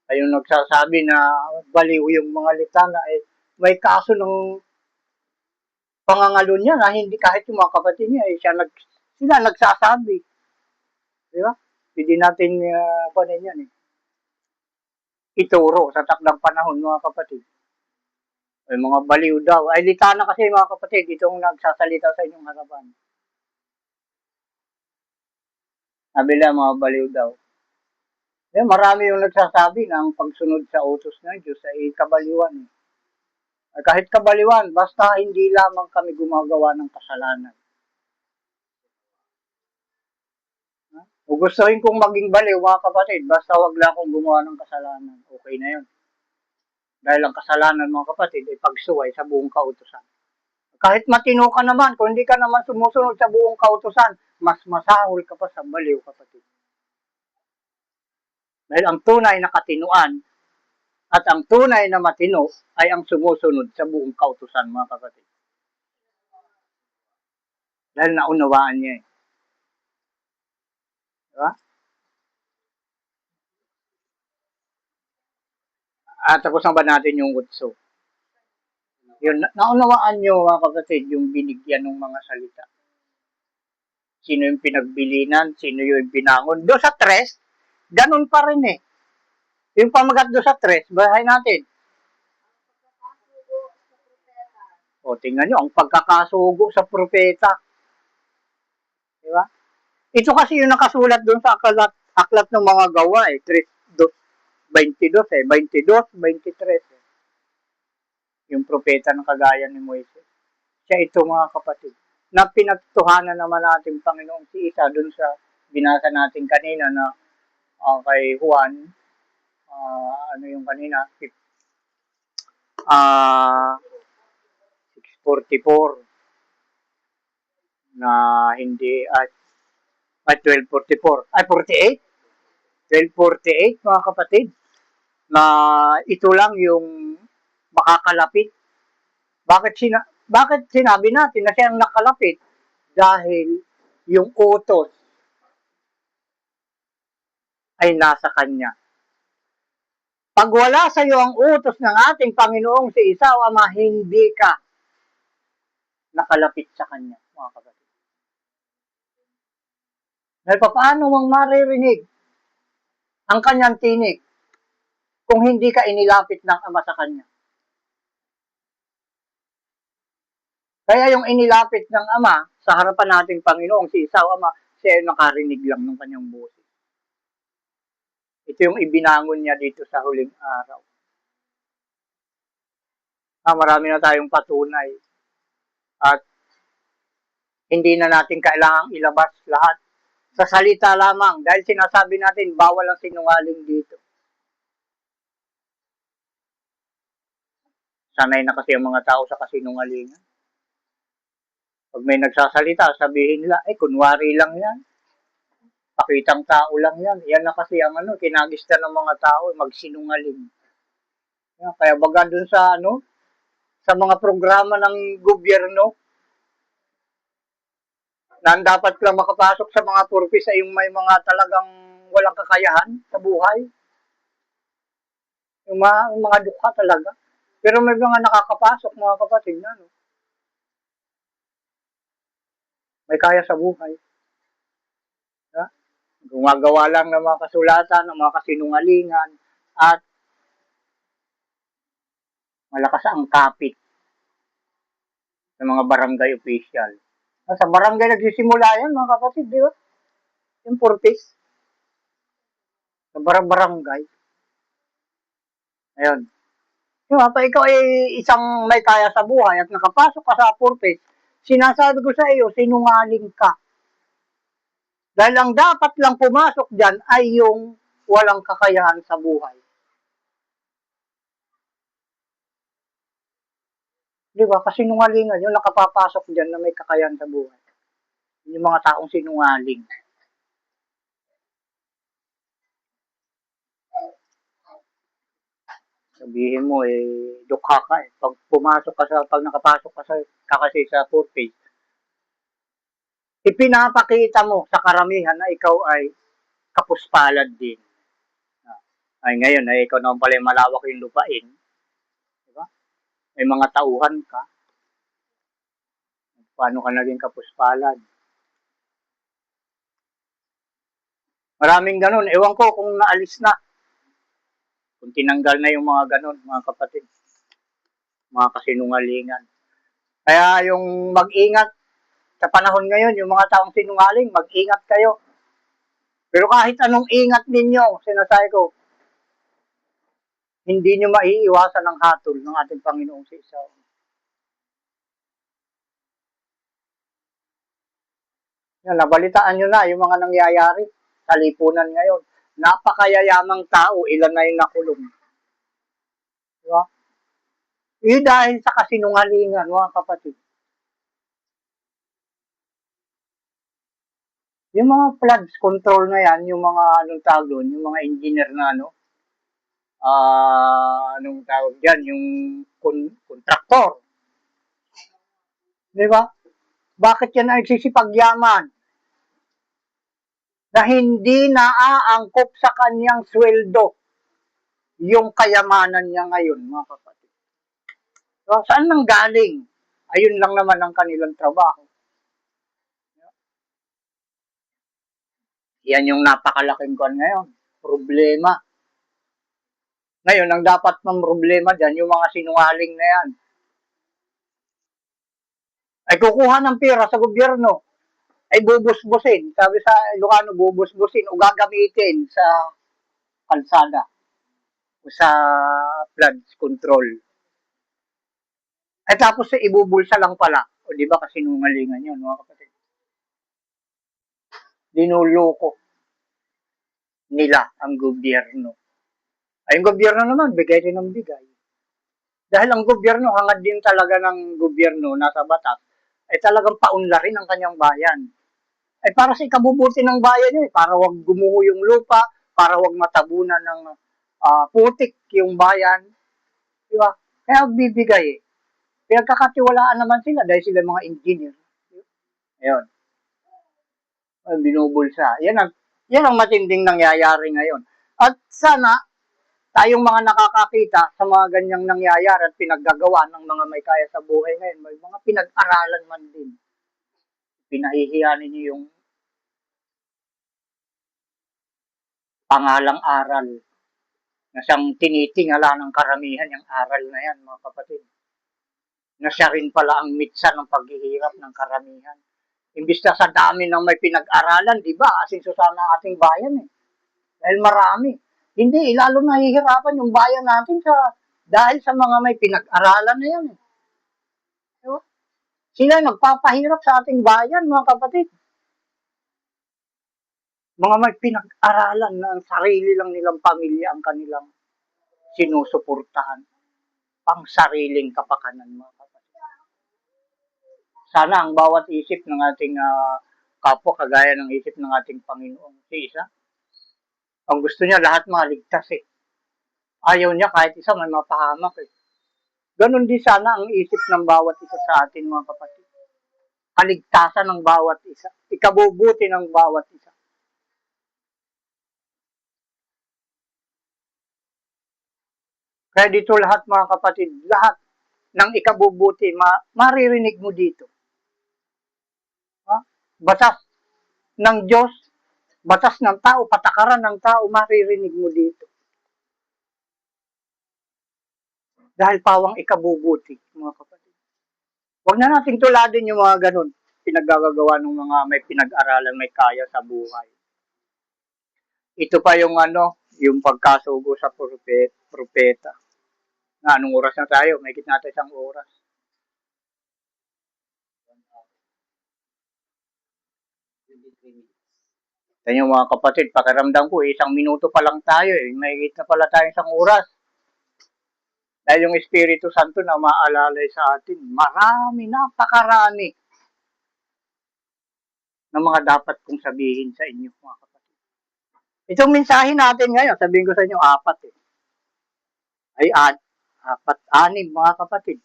Ayun nagsasabi na baliw yung mga litana may kaso ng pangangalunya na hindi kahit yung mga kapatid niya sila nagsasabi. Di ba? Hindi natin yan ituro sa takdang panahon, mga kapatid. Ay mga baliw daw. Ay litana kasi, mga kapatid, itong nagsasalita sa inyong harapan. Sabi lang, mga baliw daw. Marami yung nagsasabi na ang pagsunod sa utos ng Diyos ay kabaliwan. Kahit kabaliwan, basta hindi lamang kami gumagawa ng kasalanan. O gustuhin kong maging baliw, mga kapatid, basta wag lang akong gumawa ng kasalanan. Okay na yun. Dahil ang kasalanan, mga kapatid, ay pagsuway sa buong kautusan. Kahit matino ka naman, kung hindi ka naman sumusunod sa buong kautusan, mas masahol ka pa sa baliw, kapatid. Dahil ang tunay na katinuan at ang tunay na matino ay ang sumusunod sa buong kautusan, mga kapatid. Dahil naunawaan niya eh. Diba? At tapos na ba natin yung utso? Yun, naunawaan nyo, mga kapatid, yung binigyan ng mga salita. Sino yung pinagbilinan, sino yung binangon. Do sa tres, ganun pa rin eh. Yung pamagat do sa tres, bahay natin. O, tingnan nyo, ang pagkakasugo sa propeta. Diba? Ito kasi yung nakasulat doon sa aklat ng mga gawa eh. 22 eh. 22, 23 eh. Yung propeta ng kagaya ni Moises. Siya ito, mga kapatid. Na pinatutuhanan naman natin Panginoong si Isa doon sa binasa natin kanina na kay Juan, ano yung kanina? 6:44 na hindi at 12:44 ay 48 12:48 mga kapatid na ito lang yung makakalapit. Bakit sinabi natin na siya ang nakalapit? Dahil yung utos ay nasa kanya. Pag wala sa iyo ang utos ng ating Panginoong si Isa o Ama, hindi ka nakalapit sa kanya, mga kapatid. Dahil paano mong maririnig ang kanyang tinig kung hindi ka inilapit ng Ama sa kanya? Kaya yung inilapit ng Ama sa harapan nating Panginoong si Isa o Ama, siya ay nakarinig lang ng kanyang boses. Ito yung ibinangon niya dito sa huling araw. Marami na tayong patunay. At hindi na natin kailangang ilabas lahat sa salita lamang. Dahil sinasabi natin, bawal ang sinungaling dito. Sanay na kasi ang mga tao sa kasinungalingan. Pag may nagsasalita, sabihin nila, kunwari lang yan. Pakitang tao lang yan. Yan na kasi ang kinagista ng mga tao, magsinungaling. Yan, kaya baga dun sa sa mga programa ng gobyerno, na dapat lang makapasok sa mga purpose ay yung may mga talagang walang kakayahan sa buhay. Yung mga dukha talaga. Pero may mga nakakapasok, mga kapatid, na may kaya sa buhay. Gumagawa lang ng mga kasulatan, ng mga kasinungalingan, at malakas ang kapit ng mga barangay official. Sa barangay nagsisimula yan, mga kapatid, di ba? Yung purpose. Sa barangay. Ayun. Pa ikaw ay isang may kaya sa buhay at nakapasok ka sa purpose, sinasabi ko sa iyo, sinungaling ka. Dahil ang dapat lang pumasok dyan ay yung walang kakayahan sa buhay. Di ba? Kasi sinungalingan, yung nakapapasok dyan na may kakayahan sa buhay. Yung mga taong sinungaling. Sabihin mo, dukha ka eh. Pag nakapasok ka kasi sa purpose, ipinapakita mo sa karamihan na ikaw ay kapuspalad din. Ay ngayon, ikaw naman pala yung malawak yung lupain. Diba? May mga tauhan ka. Paano ka naging kapuspalad? Maraming ganun. Ewan ko kung naalis na. Kung tinanggal na yung mga ganun, mga kapatid. Mga kasinungalingan. Kaya yung mag-ingat sa panahon ngayon, yung mga taong sinungaling, mag-ingat kayo. Pero kahit anong ingat ninyo, sinasabi ko, hindi nyo maiiwasan ang hatol ng ating Panginoong si Isa. Yan, nabalitaan nyo na yung mga nangyayari sa lipunan ngayon. Napakayayamang tao, ilan na yung nakulong. Diba? Dahil sa kasinungalingan, mga kapatid. Yung mga floods control na yan, yung mga anong tawag doon, yung mga engineer na ano, anong tawag dyan, yung kontraktor. Di ba? Bakit yan ay nagsisipagyaman? Na hindi naaangkop sa kanyang sweldo yung kayamanan niya ngayon, mga kapatid. So, saan nang galing? Ayun lang naman ang kanilang trabaho. Yan yung napakalaking kon ngayon. Problema. Ngayon, ang dapat ng problema dyan, yung mga sinungaling na yan. Ay kukuha ng pera sa gobyerno. Ay bubusbusin. Sabi sa Ilocano, bubusbusin o gagamitin sa kalsada o sa flood control. Ay tapos ibubulsa lang pala. O di ba kasi nungalingan yun, mga kapatid. Dinuloko nila ang gobyerno. Ay yung gobyerno naman, bigay din ng bigay. Dahil ang gobyerno, hangad din talaga ng gobyerno nasa batas, ay talagang paunlarin ang kanyang bayan. Ay para sa ikabubuti ng bayan yun, para wag gumuho yung lupa, para wag matabunan ng putik yung bayan. Di ba? Kaya bibigay eh. Pinagkakatiwalaan naman sila dahil sila mga engineer. Ayun. Ay, binubulsa. Yan ang matinding nangyayari ngayon. At sana, tayong mga nakakakita sa mga ganyang nangyayari at pinaggagawa ng mga may kaya sa buhay ngayon, may mga pinag-aralan man din. Pinahihiya ninyo yung pangalang aral na siyang tinitingala ng karamihan yung aral na yan, mga kapatid. Na siya rin pala ang mitsa ng paghihirap ng karamihan. Imbis na sa dami ng may pinag-aralan, di ba? Asinso sana ang ating bayan eh. Dahil marami. Hindi, lalo nahihirapan yung bayan natin dahil sa mga may pinag-aralan na yan eh. Diba? Sila nagpapahirap sa ating bayan, mga kapatid. Mga may pinag-aralan na ang sarili lang nilang pamilya ang kanilang sinusuportahan. Pang sariling kapakanan, mga kapatid. Sana ang bawat isip ng ating kapwa, kagaya ng isip ng ating Panginoong si Isa, ang gusto niya lahat maligtas eh. Ayaw niya kahit isa may mapahamak eh. Ganon din sana ang isip ng bawat isa sa atin, mga kapatid. Kaligtasan ng bawat isa. Ikabubuti ng bawat isa. Kaya dito lahat, mga kapatid, lahat ng ikabubuti, maririnig mo dito. Batas ng Diyos, batas ng tao, patakaran ng tao, maririnig mo dito. Dahil pawang ikabubuti, mga kapatid. Huwag na natin tuladin yung mga ganun, pinaggagawa ng mga may pinag-aralan, may kaya sa buhay. Ito pa yung yung pagkasugo sa propeta. Na anong oras na tayo? May natin isang oras. Kaya mga kapatid, pakiramdam ko, isang minuto pa lang tayo eh. May na pala tayo isang oras. Dahil yung Espiritu Santo na maalalay sa atin, marami, napakarami ng mga dapat kong sabihin sa inyo, mga kapatid. Itong mensahe natin ngayon, sabihin ko sa inyo, 4 eh. Ay, 4, 6, mga kapatid.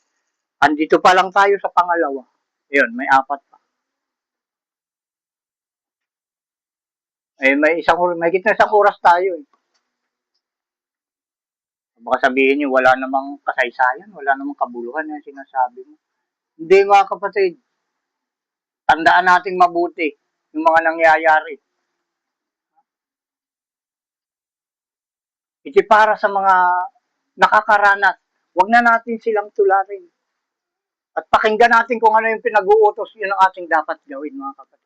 Andito pa lang tayo sa pangalawa. Ayun, may 4 pa. Eh, may isang oras tayo eh. Baka sabihin nyo, wala namang kasaysayan, wala namang kabuluhan yung sinasabi mo. Hindi, mga kapatid. Tandaan nating mabuti yung mga nangyayari. Ito para sa mga nakakaranas. Huwag na natin silang tularin. At pakinggan natin kung ano yung pinag-uutos, yun ang ating dapat gawin, mga kapatid.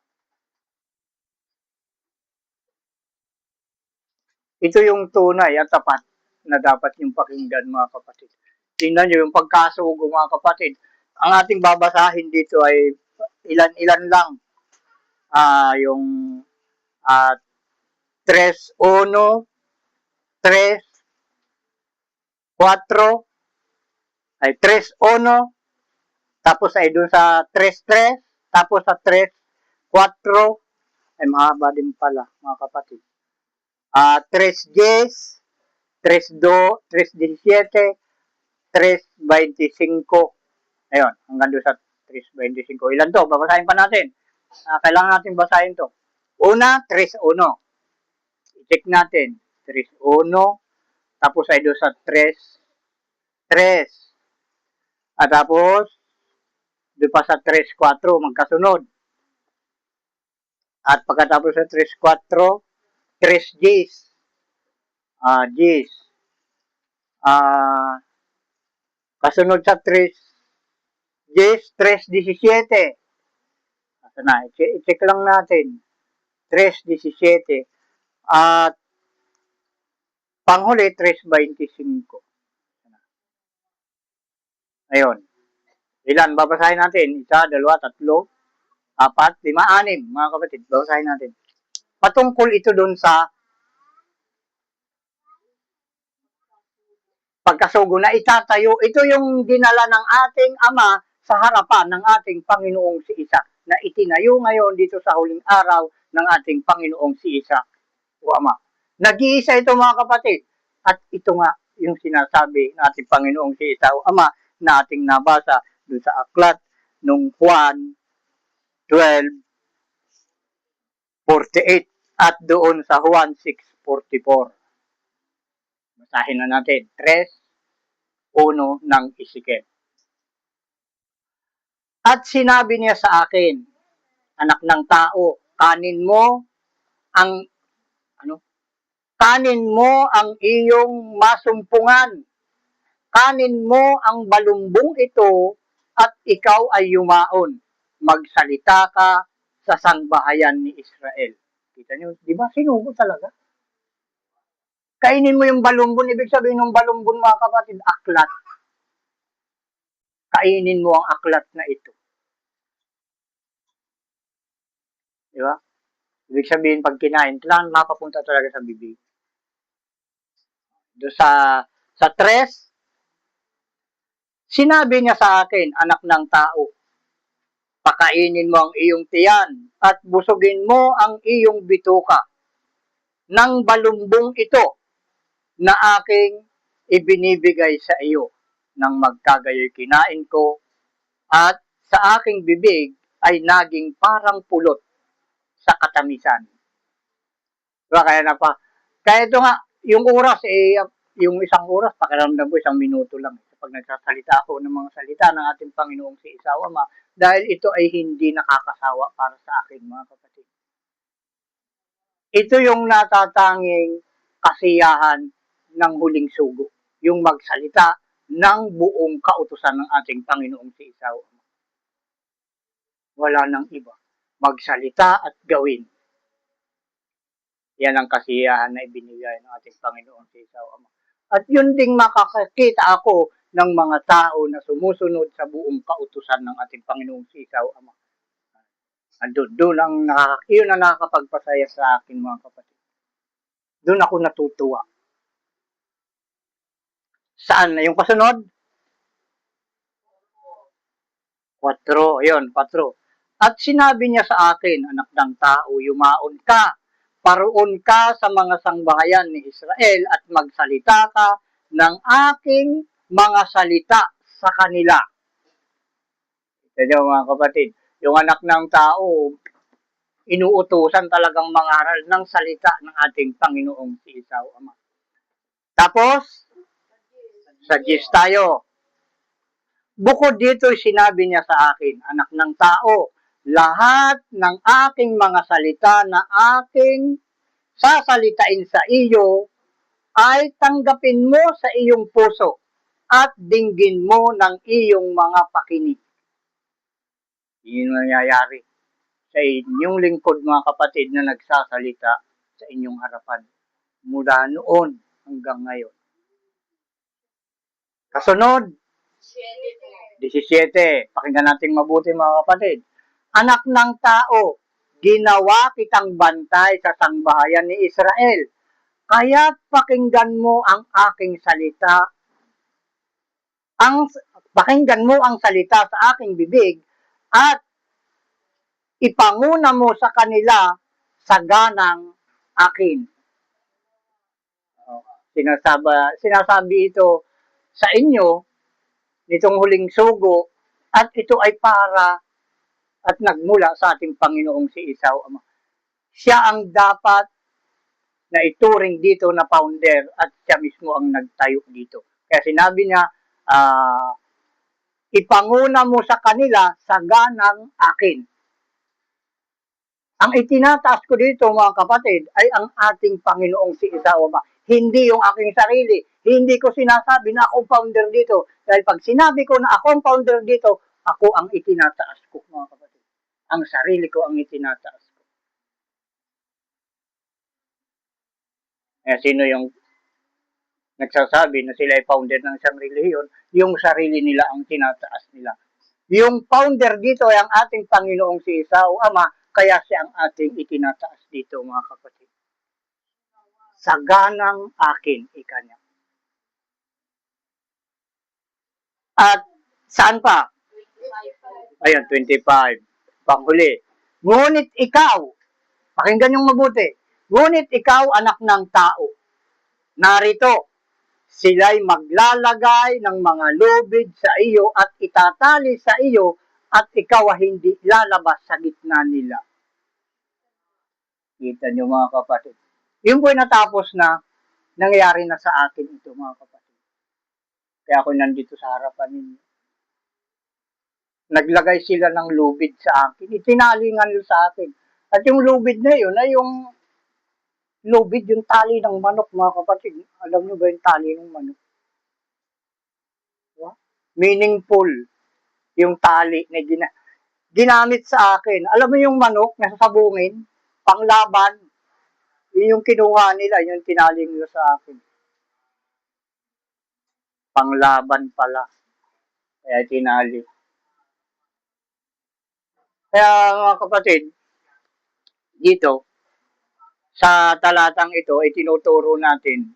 Ito yung tunay at tapat na dapat yung pakinggan, mga kapatid. Tingnan nyo yung pagkasugo, mga kapatid. Ang ating babasahin dito ay ilan-ilan lang. Yung 3:1, 3:4, ay 3:1, tapos ay doon sa 3:3, tapos sa 3:4, ay mahaba din pala mga kapatid. 3:10, 3:2, 3:17, 3:25. Ayun, hanggang doon sa 3:25. Ilan to? Babasahin pa natin. Kailangan natin basahin to. Una, 3:1. I-check natin. 3:1. Tapos ay doon sa 3:3. At tapos, doon pa sa 3:4, magkasunod. At pagkatapos sa 3:4, 3:10. Gis. Kasunod sa 3:10, 3:17. Asa na? I-check lang natin. 3:17. At panghuli, 3:25. Ayun. Ilan? Babasahin natin. 1, 2, 3, 4, 5, 6, mga kapatid. Babasahin natin. Patungkol ito doon sa pagkasugo na itatayo. Ito yung dinala ng ating Ama sa harapan ng ating Panginoong si Isa na itinayo ngayon dito sa huling araw ng ating Panginoong si Isa o Ama. Nag-iisa ito mga kapatid. At ito nga yung sinasabi ng ating Panginoong si Isa o Ama na ating nabasa doon sa aklat nung Juan 12:48 at doon sa Juan 6:44. Basahin na natin. 3:1 ng Ezekiel. At sinabi niya sa akin, anak ng tao, kanin mo ang iyong masumpungan. Kanin mo ang balumbong ito at ikaw ay yumaon. Magsalita ka sa sangbahayan ni Israel. Kita niyo, di ba? Sinugo talaga. Kainin mo yung balumbon. Ibig sabihin ng balumbon, mga kapatid, aklat. Kainin mo ang aklat na ito. Di ba? Ibig sabihin, pag kinain, kailangan mapapunta talaga sa bibig. Do sa 3, sinabi niya sa akin, anak ng tao, pakainin mo ang iyong tiyan at busugin mo ang iyong bituka ng balumbong ito na aking ibinibigay sa iyo. Nang magkagayoy kinain ko at sa aking bibig ay naging parang pulot sa katamisan. Diba? Kaya ito nga, yung oras, yung isang oras, pakiramdam ko 1 minuto lang. Pag nagsasalita ako ng mga salita ng ating Panginoong si Isa o Ama, dahil ito ay hindi nakakasawa para sa akin, mga kapatid. Ito yung natatanging kasiyahan ng huling sugo, yung magsalita ng buong kautusan ng ating Panginoong si Isa o Ama. Wala nang iba. Magsalita at gawin. Yan ang kasiyahan na ibinigay ng ating Panginoong si Isa o Ama. At yun ding makakakita ako ng mga tao na sumusunod sa buong kautusan ng ating Panginoong si Isa o Ama. Doon yun ang nakakapagpasaya sa akin, mga kapatid. Doon ako natutuwa. Saan na yung kasunod? 4. Ayun, 4. At sinabi niya sa akin, anak ng tao, yumaon ka, paroon ka sa mga sangbahayan ni Israel at magsalita ka ng aking mga salita sa kanila. Ito mga kapatid, yung anak ng tao, inuutusan talagang mangaral ng salita ng ating Panginoong si Isa o Ama. Tapos, sa Diyos tayo. Bukod dito, sinabi niya sa akin, anak ng tao, lahat ng aking mga salita na aking sasalitain sa iyo ay tanggapin mo sa iyong puso at dinggin mo ng iyong mga pakinig. Yun nangyayari sa inyong lingkod, mga kapatid, na nagsasalita sa inyong harapan mula noon hanggang ngayon. Kasunod, 17. Pakinggan natin mabuti, mga kapatid. Anak ng tao, ginawa kitang bantay sa sangbahayan ni Israel. Kaya't pakinggan mo ang aking salita Pakinggan mo ang salita sa aking bibig at ipanguna mo sa kanila sa ganang akin. Sinasabi ito sa inyo nitong huling sugo at ito ay para at nagmula sa ating Panginoong si Esau Ama. Siya ang dapat na ituring dito na founder at siya mismo ang nagtayo dito. Kaya sinabi niya, ipanguna mo sa kanila sa ganang akin. Ang itinataas ko dito mga kapatid ay ang ating Panginoong si Esau Ama. Hindi yung aking sarili. Hindi ko sinasabi na ako founder dito. Dahil pag sinabi ko na ako ang founder dito, ako ang itinataas ko mga kapatid. Ang sarili ko ang itinataas ko. Sino yung nagsasabi na sila ay founder ng isang relihiyon? Yung sarili nila ang tinataas nila. Yung founder dito ay ang ating Panginoong si Esau Ama, kaya siya ang ating itinataas dito mga kapatid. Sa ganang akin, ika niya. At saan pa? Ayan, 25. Panghuli. Ngunit ikaw, pakinggan yung mabuti. Ngunit ikaw, anak ng tao, narito, sila'y maglalagay ng mga lubid sa iyo at itatali sa iyo at ikaw hindi lalabas sa gitna nila. Kita nyo mga kapatid. Yun po natapos na, nangyayari na sa akin ito mga kapatid. Kaya ako nandito sa harapan ninyo. Naglagay sila ng lubid sa akin. Itinalingan nila sa akin. At yung lubid na yun ay yung lubid, yung tali ng manok mga kapatid. Alam nyo ba yung tali ng manok? Diba? Meaningful yung tali na ginamit sa akin. Alam mo yung manok na sasabungin, panglaban, yun yung kinuha nila, yung tinaling nila sa akin. Panglaban pala. Kaya tinali. Kaya mga kapatid, dito, sa talatang ito ay tinuturo natin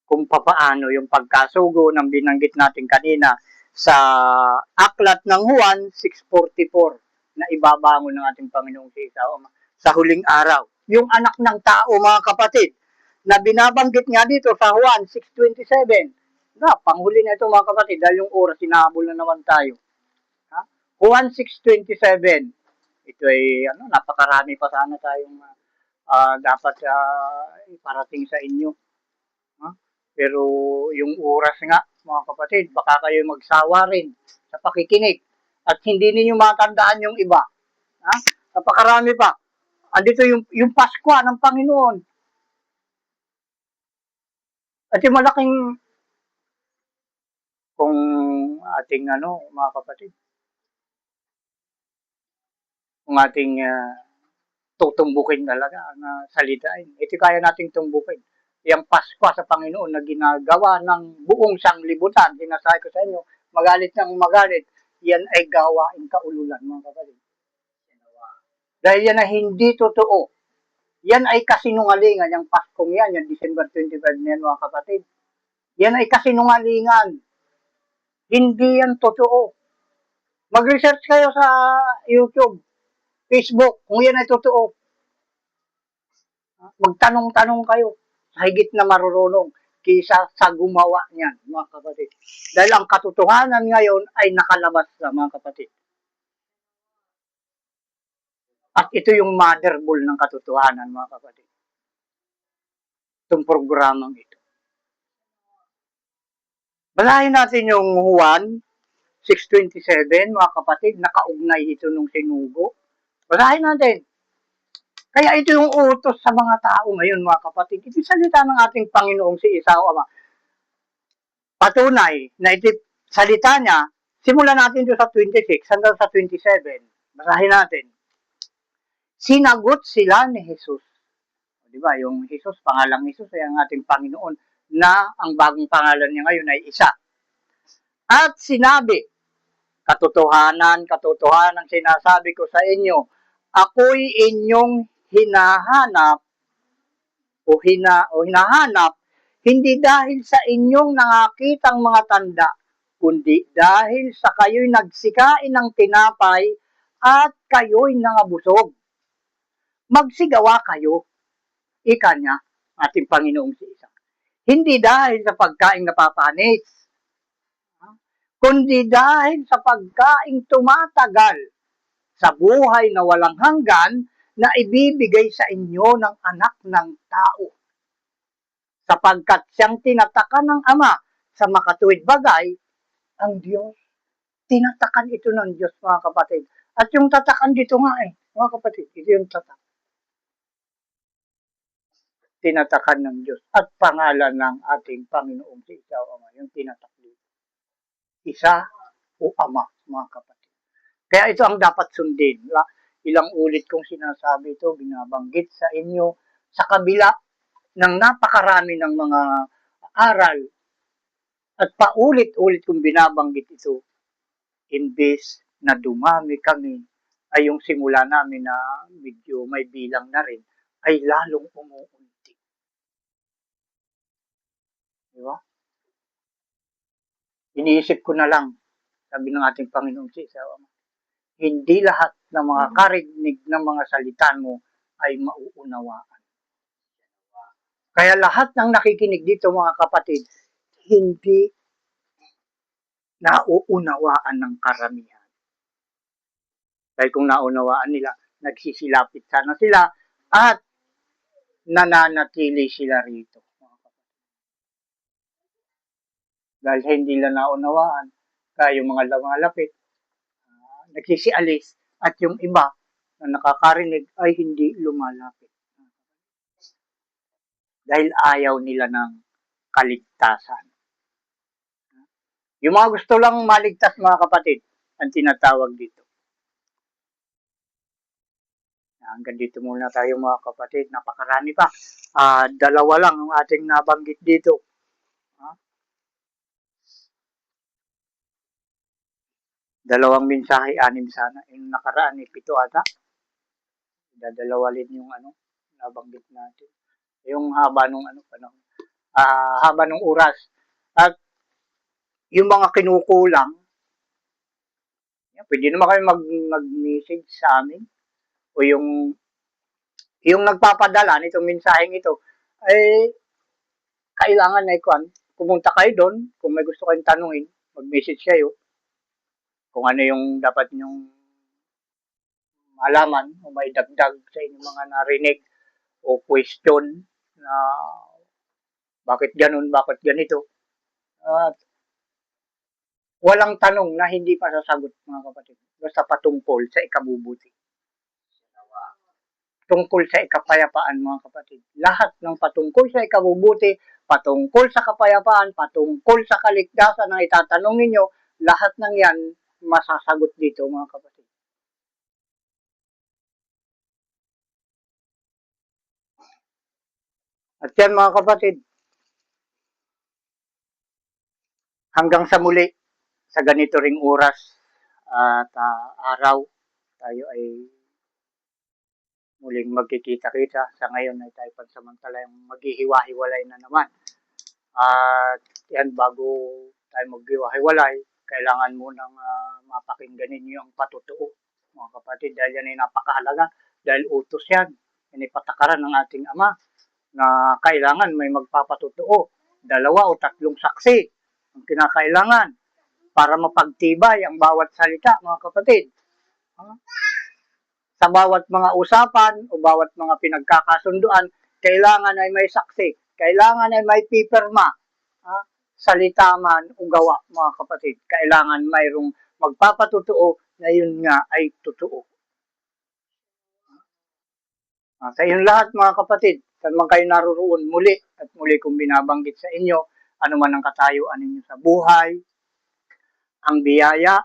kung papaano yung pagkasugo ng binanggit natin kanina sa aklat ng Juan 6:44 na ibabangon ng ating Panginoong si Esau sa huling araw. Yung anak ng tao mga kapatid na binabanggit nga dito sa Juan 6:27. Panghuli na ito mga kapatid dahil yung oras sinabol na naman tayo. Juan 6:27. Ito ay napakarami pa sana tayong dapat iparating sa inyo. Pero yung oras nga, mga kapatid, baka kayo magsawa rin sa pakikinig at hindi ninyo matandaan yung iba. Napakarami pa. Andito yung Pasko ng Panginoon. At yung malaking kung ating mga kapatid, kung ating tutumbukin talaga na salitain. Ito kaya nating tumbukin. Yung Pasko sa Panginoon na ginagawa ng buong sanglibutan, sinasabi ko sa inyo, magalit ng magalit, yan ay gawain kaululan, mga kapatid. Dahil yan ay hindi totoo. Yan ay kasinungalingan, yung Paskong yan, yung December 25 na yan, mga kapatid. Yan ay kasinungalingan. Hindi yan totoo. Mag-research kayo sa YouTube, Facebook, kung yan ay totoo. Magtanong-tanong kayo sa higit na marurunong kaysa sa gumawa niyan, mga kapatid. Dahil ang katotohanan ngayon ay nakalabas na, mga kapatid. At ito yung motherboard ng katotohanan, mga kapatid. Itong programang ito. Basahin natin yung Juan 6:27, mga kapatid, nakaugnay ito nung sinugo. Basahin natin. Kaya ito yung utos sa mga tao ngayon, mga kapatid. Ito salita ng ating Panginoong si Esau Ama. Patunay na ito salita niya, simulan natin doon sa 26 hanggang sa 27. Basahin natin. Sinagot sila ni Jesus. Di ba? Yung Jesus, pangalang Jesus ay ang ating Panginoon na ang bagong pangalan niya ngayon ay isa. At sinabi, katotohanan sinasabi ko sa inyo, ako'y inyong hinahanap, Hindi dahil sa inyong nakakitang mga tanda, kundi dahil sa kayo'y nagsikain ng tinapay at kayo'y nangabusog. Magsigawa kayo, ika niya, ating Panginoong si Isa. Hindi dahil sa pagkaing napapanis, kundi dahil sa pagkaing tumatagal sa buhay na walang hanggan na ibibigay sa inyo ng anak ng tao. Sapagkat siyang tinatakan ng Ama sa makatuwid bagay, ang Diyos. Tinatakan ito ng Diyos, mga kapatid. At yung tatakan dito nga mga kapatid, ito yung tatak. Tinatakan ng Diyos at pangalan ng ating Panginoong si Isa o Ama, yung tinatak dito. Isa o Ama, mga kapatid. Kaya ito ang dapat sundin. Ilang ulit kong sinasabi ito, binabanggit sa inyo, sa kabila ng napakarami ng mga aral at paulit-ulit kong binabanggit ito, imbes na dumami kami, ay yung simula namin na medyo may bilang na rin, ay lalong umuunti. Diba? Iniisip ko na lang, sabi ng ating Panginoong si Isa, hindi lahat ng mga karinig ng mga salita mo ay mauunawaan. Kaya lahat ng nakikinig dito, mga kapatid, hindi nauunawaan ng karamihan. Dahil kung naunawaan nila, nagsisilapit sana sila at nananatili sila rito. Dahil hindi nila naunawaan, kaya yung mga lumalapit, nagsisialis, at yung iba na nakakarinig ay hindi lumalapit. Dahil ayaw nila ng kaligtasan. Yung mga gusto lang maligtas, mga kapatid, ang tinatawag dito. Hanggang dito muna tayo, mga kapatid. Napakarami pa. Dalawa lang ang ating nabanggit dito. Dalawang mensahe, 6 sana. Yung nakaraan, 7 ata. Dadalawalin yung nabanggit natin. Yung haba nung panahon. Haba nung oras. At yung mga kinukulang, pwede naman kayo mag-message sa amin. O yung nagpapadala nitong mensaheng ito, ay kailangan ay pumunta kayo doon. Kung may gusto kayong tanungin, mag-message kayo. Kung ano yung dapat nyong malaman o may dagdag sa inyong mga narinig o question na bakit ganun, bakit ganito. At walang tanong na hindi masasagot, mga kapatid. Basta patungkol sa ikabubuti. Tungkol sa ikapayapaan, mga kapatid. Lahat ng patungkol sa ikabubuti, patungkol sa kapayapaan, patungkol sa kaligtasan na itatanong ninyo, lahat ng yan masasagot dito, mga kapatid. At yan, mga kapatid, hanggang sa muli, sa ganito ring oras at araw, tayo ay muling magkikita-kita. Sa ngayon ay tayo pansamantalang maghihiwa-hiwalay na naman. At yan, bago tayo maghiwa-hiwalay, kailangan munang mapakinggan ninyo ang patotoo, mga kapatid, dahil yan ay napakahalaga, dahil utos yan. Yan ay patakaran ng ating Ama na kailangan may magpapatotoo. 2 o 3 saksi ang kinakailangan para mapagtibay ang bawat salita, mga kapatid. Sa bawat mga usapan o bawat mga pinagkakasunduan, kailangan ay may saksi. Kailangan ay may pipirma. Salita man o gawa, mga kapatid. Kailangan mayroong magpapatotoo na yun nga ay totoo. Sa inyong lahat, mga kapatid, saan man kayo naroon muli at muli kong binabanggit sa inyo, ano man ang katayuan ninyo sa buhay, ang biyaya,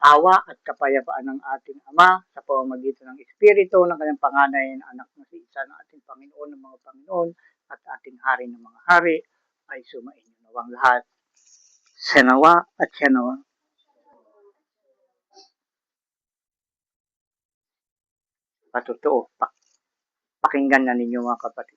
awa at kapayapaan ng ating Ama sa pamamagitan ng Espiritu ng kanyang panganay na anak na si Isa ng ating Panginoon ng mga Panginoon at ating Hari ng mga Hari ay sumainyo nawang lahat. Sanawa at sanawa. Patotoo. Pakinggan na ninyo, mga kapatid.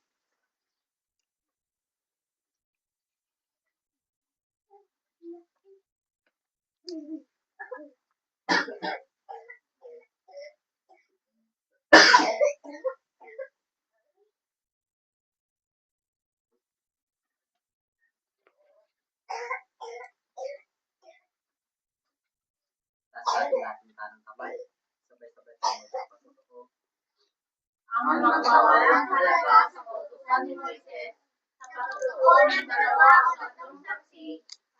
Sasabi natin tanong kamay. Sabay-sabay tayo magpapatuto. Ang magpawalang halaga sa kautusan ni Moises sa patutuon ng 2 o 3 saksi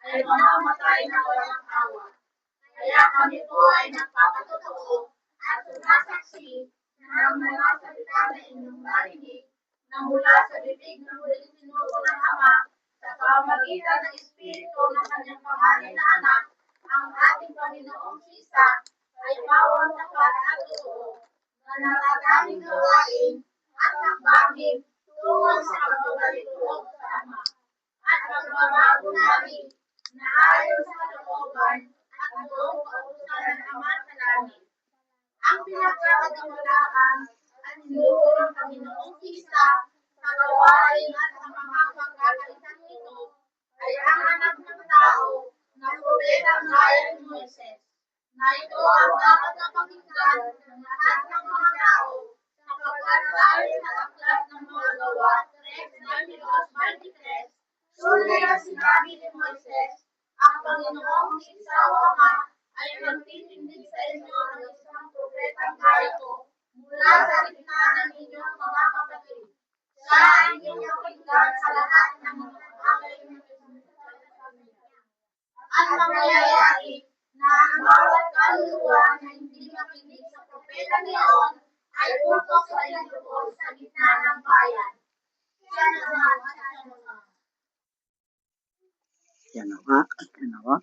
ay mamamatay na walang awa. Kaya kami po ay nagpapatutuo at sumasaksi na ang mga salita na inyong narinig na mula sa bibig ng huling sinugo ng Ama sa pamamagitan ng Espiritu ng kanyang pangalan na anak, ang ating Panginoong Isa, ay bawang tapat at totoo na natatanging gawain at hakbangin tungo sa pagbabalik loob sa Ama at pagbabago namin na ayon sa kalooban at buong kautusan ng Ama sa langit. Ang pinagkakatiwalaan at sinugo ng Panginoong Isa sa gawain at sa mga pagkakaitang ito ay ang anak ng tao na propetang gaya ni Moises, na ito ang dapat na pakinggan ng lahat ng mga tao sapagkat ayon sa aklat ng mga gawa 3:22, tunay na sinabi ni Moises, ang Panginoong Isa o Ama ay magtitindig sa inyo ng isang propetang gaya ko mula sa gitna ng inyong mga kapatid. Siya ay inyong pakinggan sa lahat ng mga bagay na at mangyayari na ang bawat kaluluwa na hindi makinig sa propeta niyon ay putok sa ilubos sa gitna ng bayan. Siya naman. Yan na nga. Yan na nga.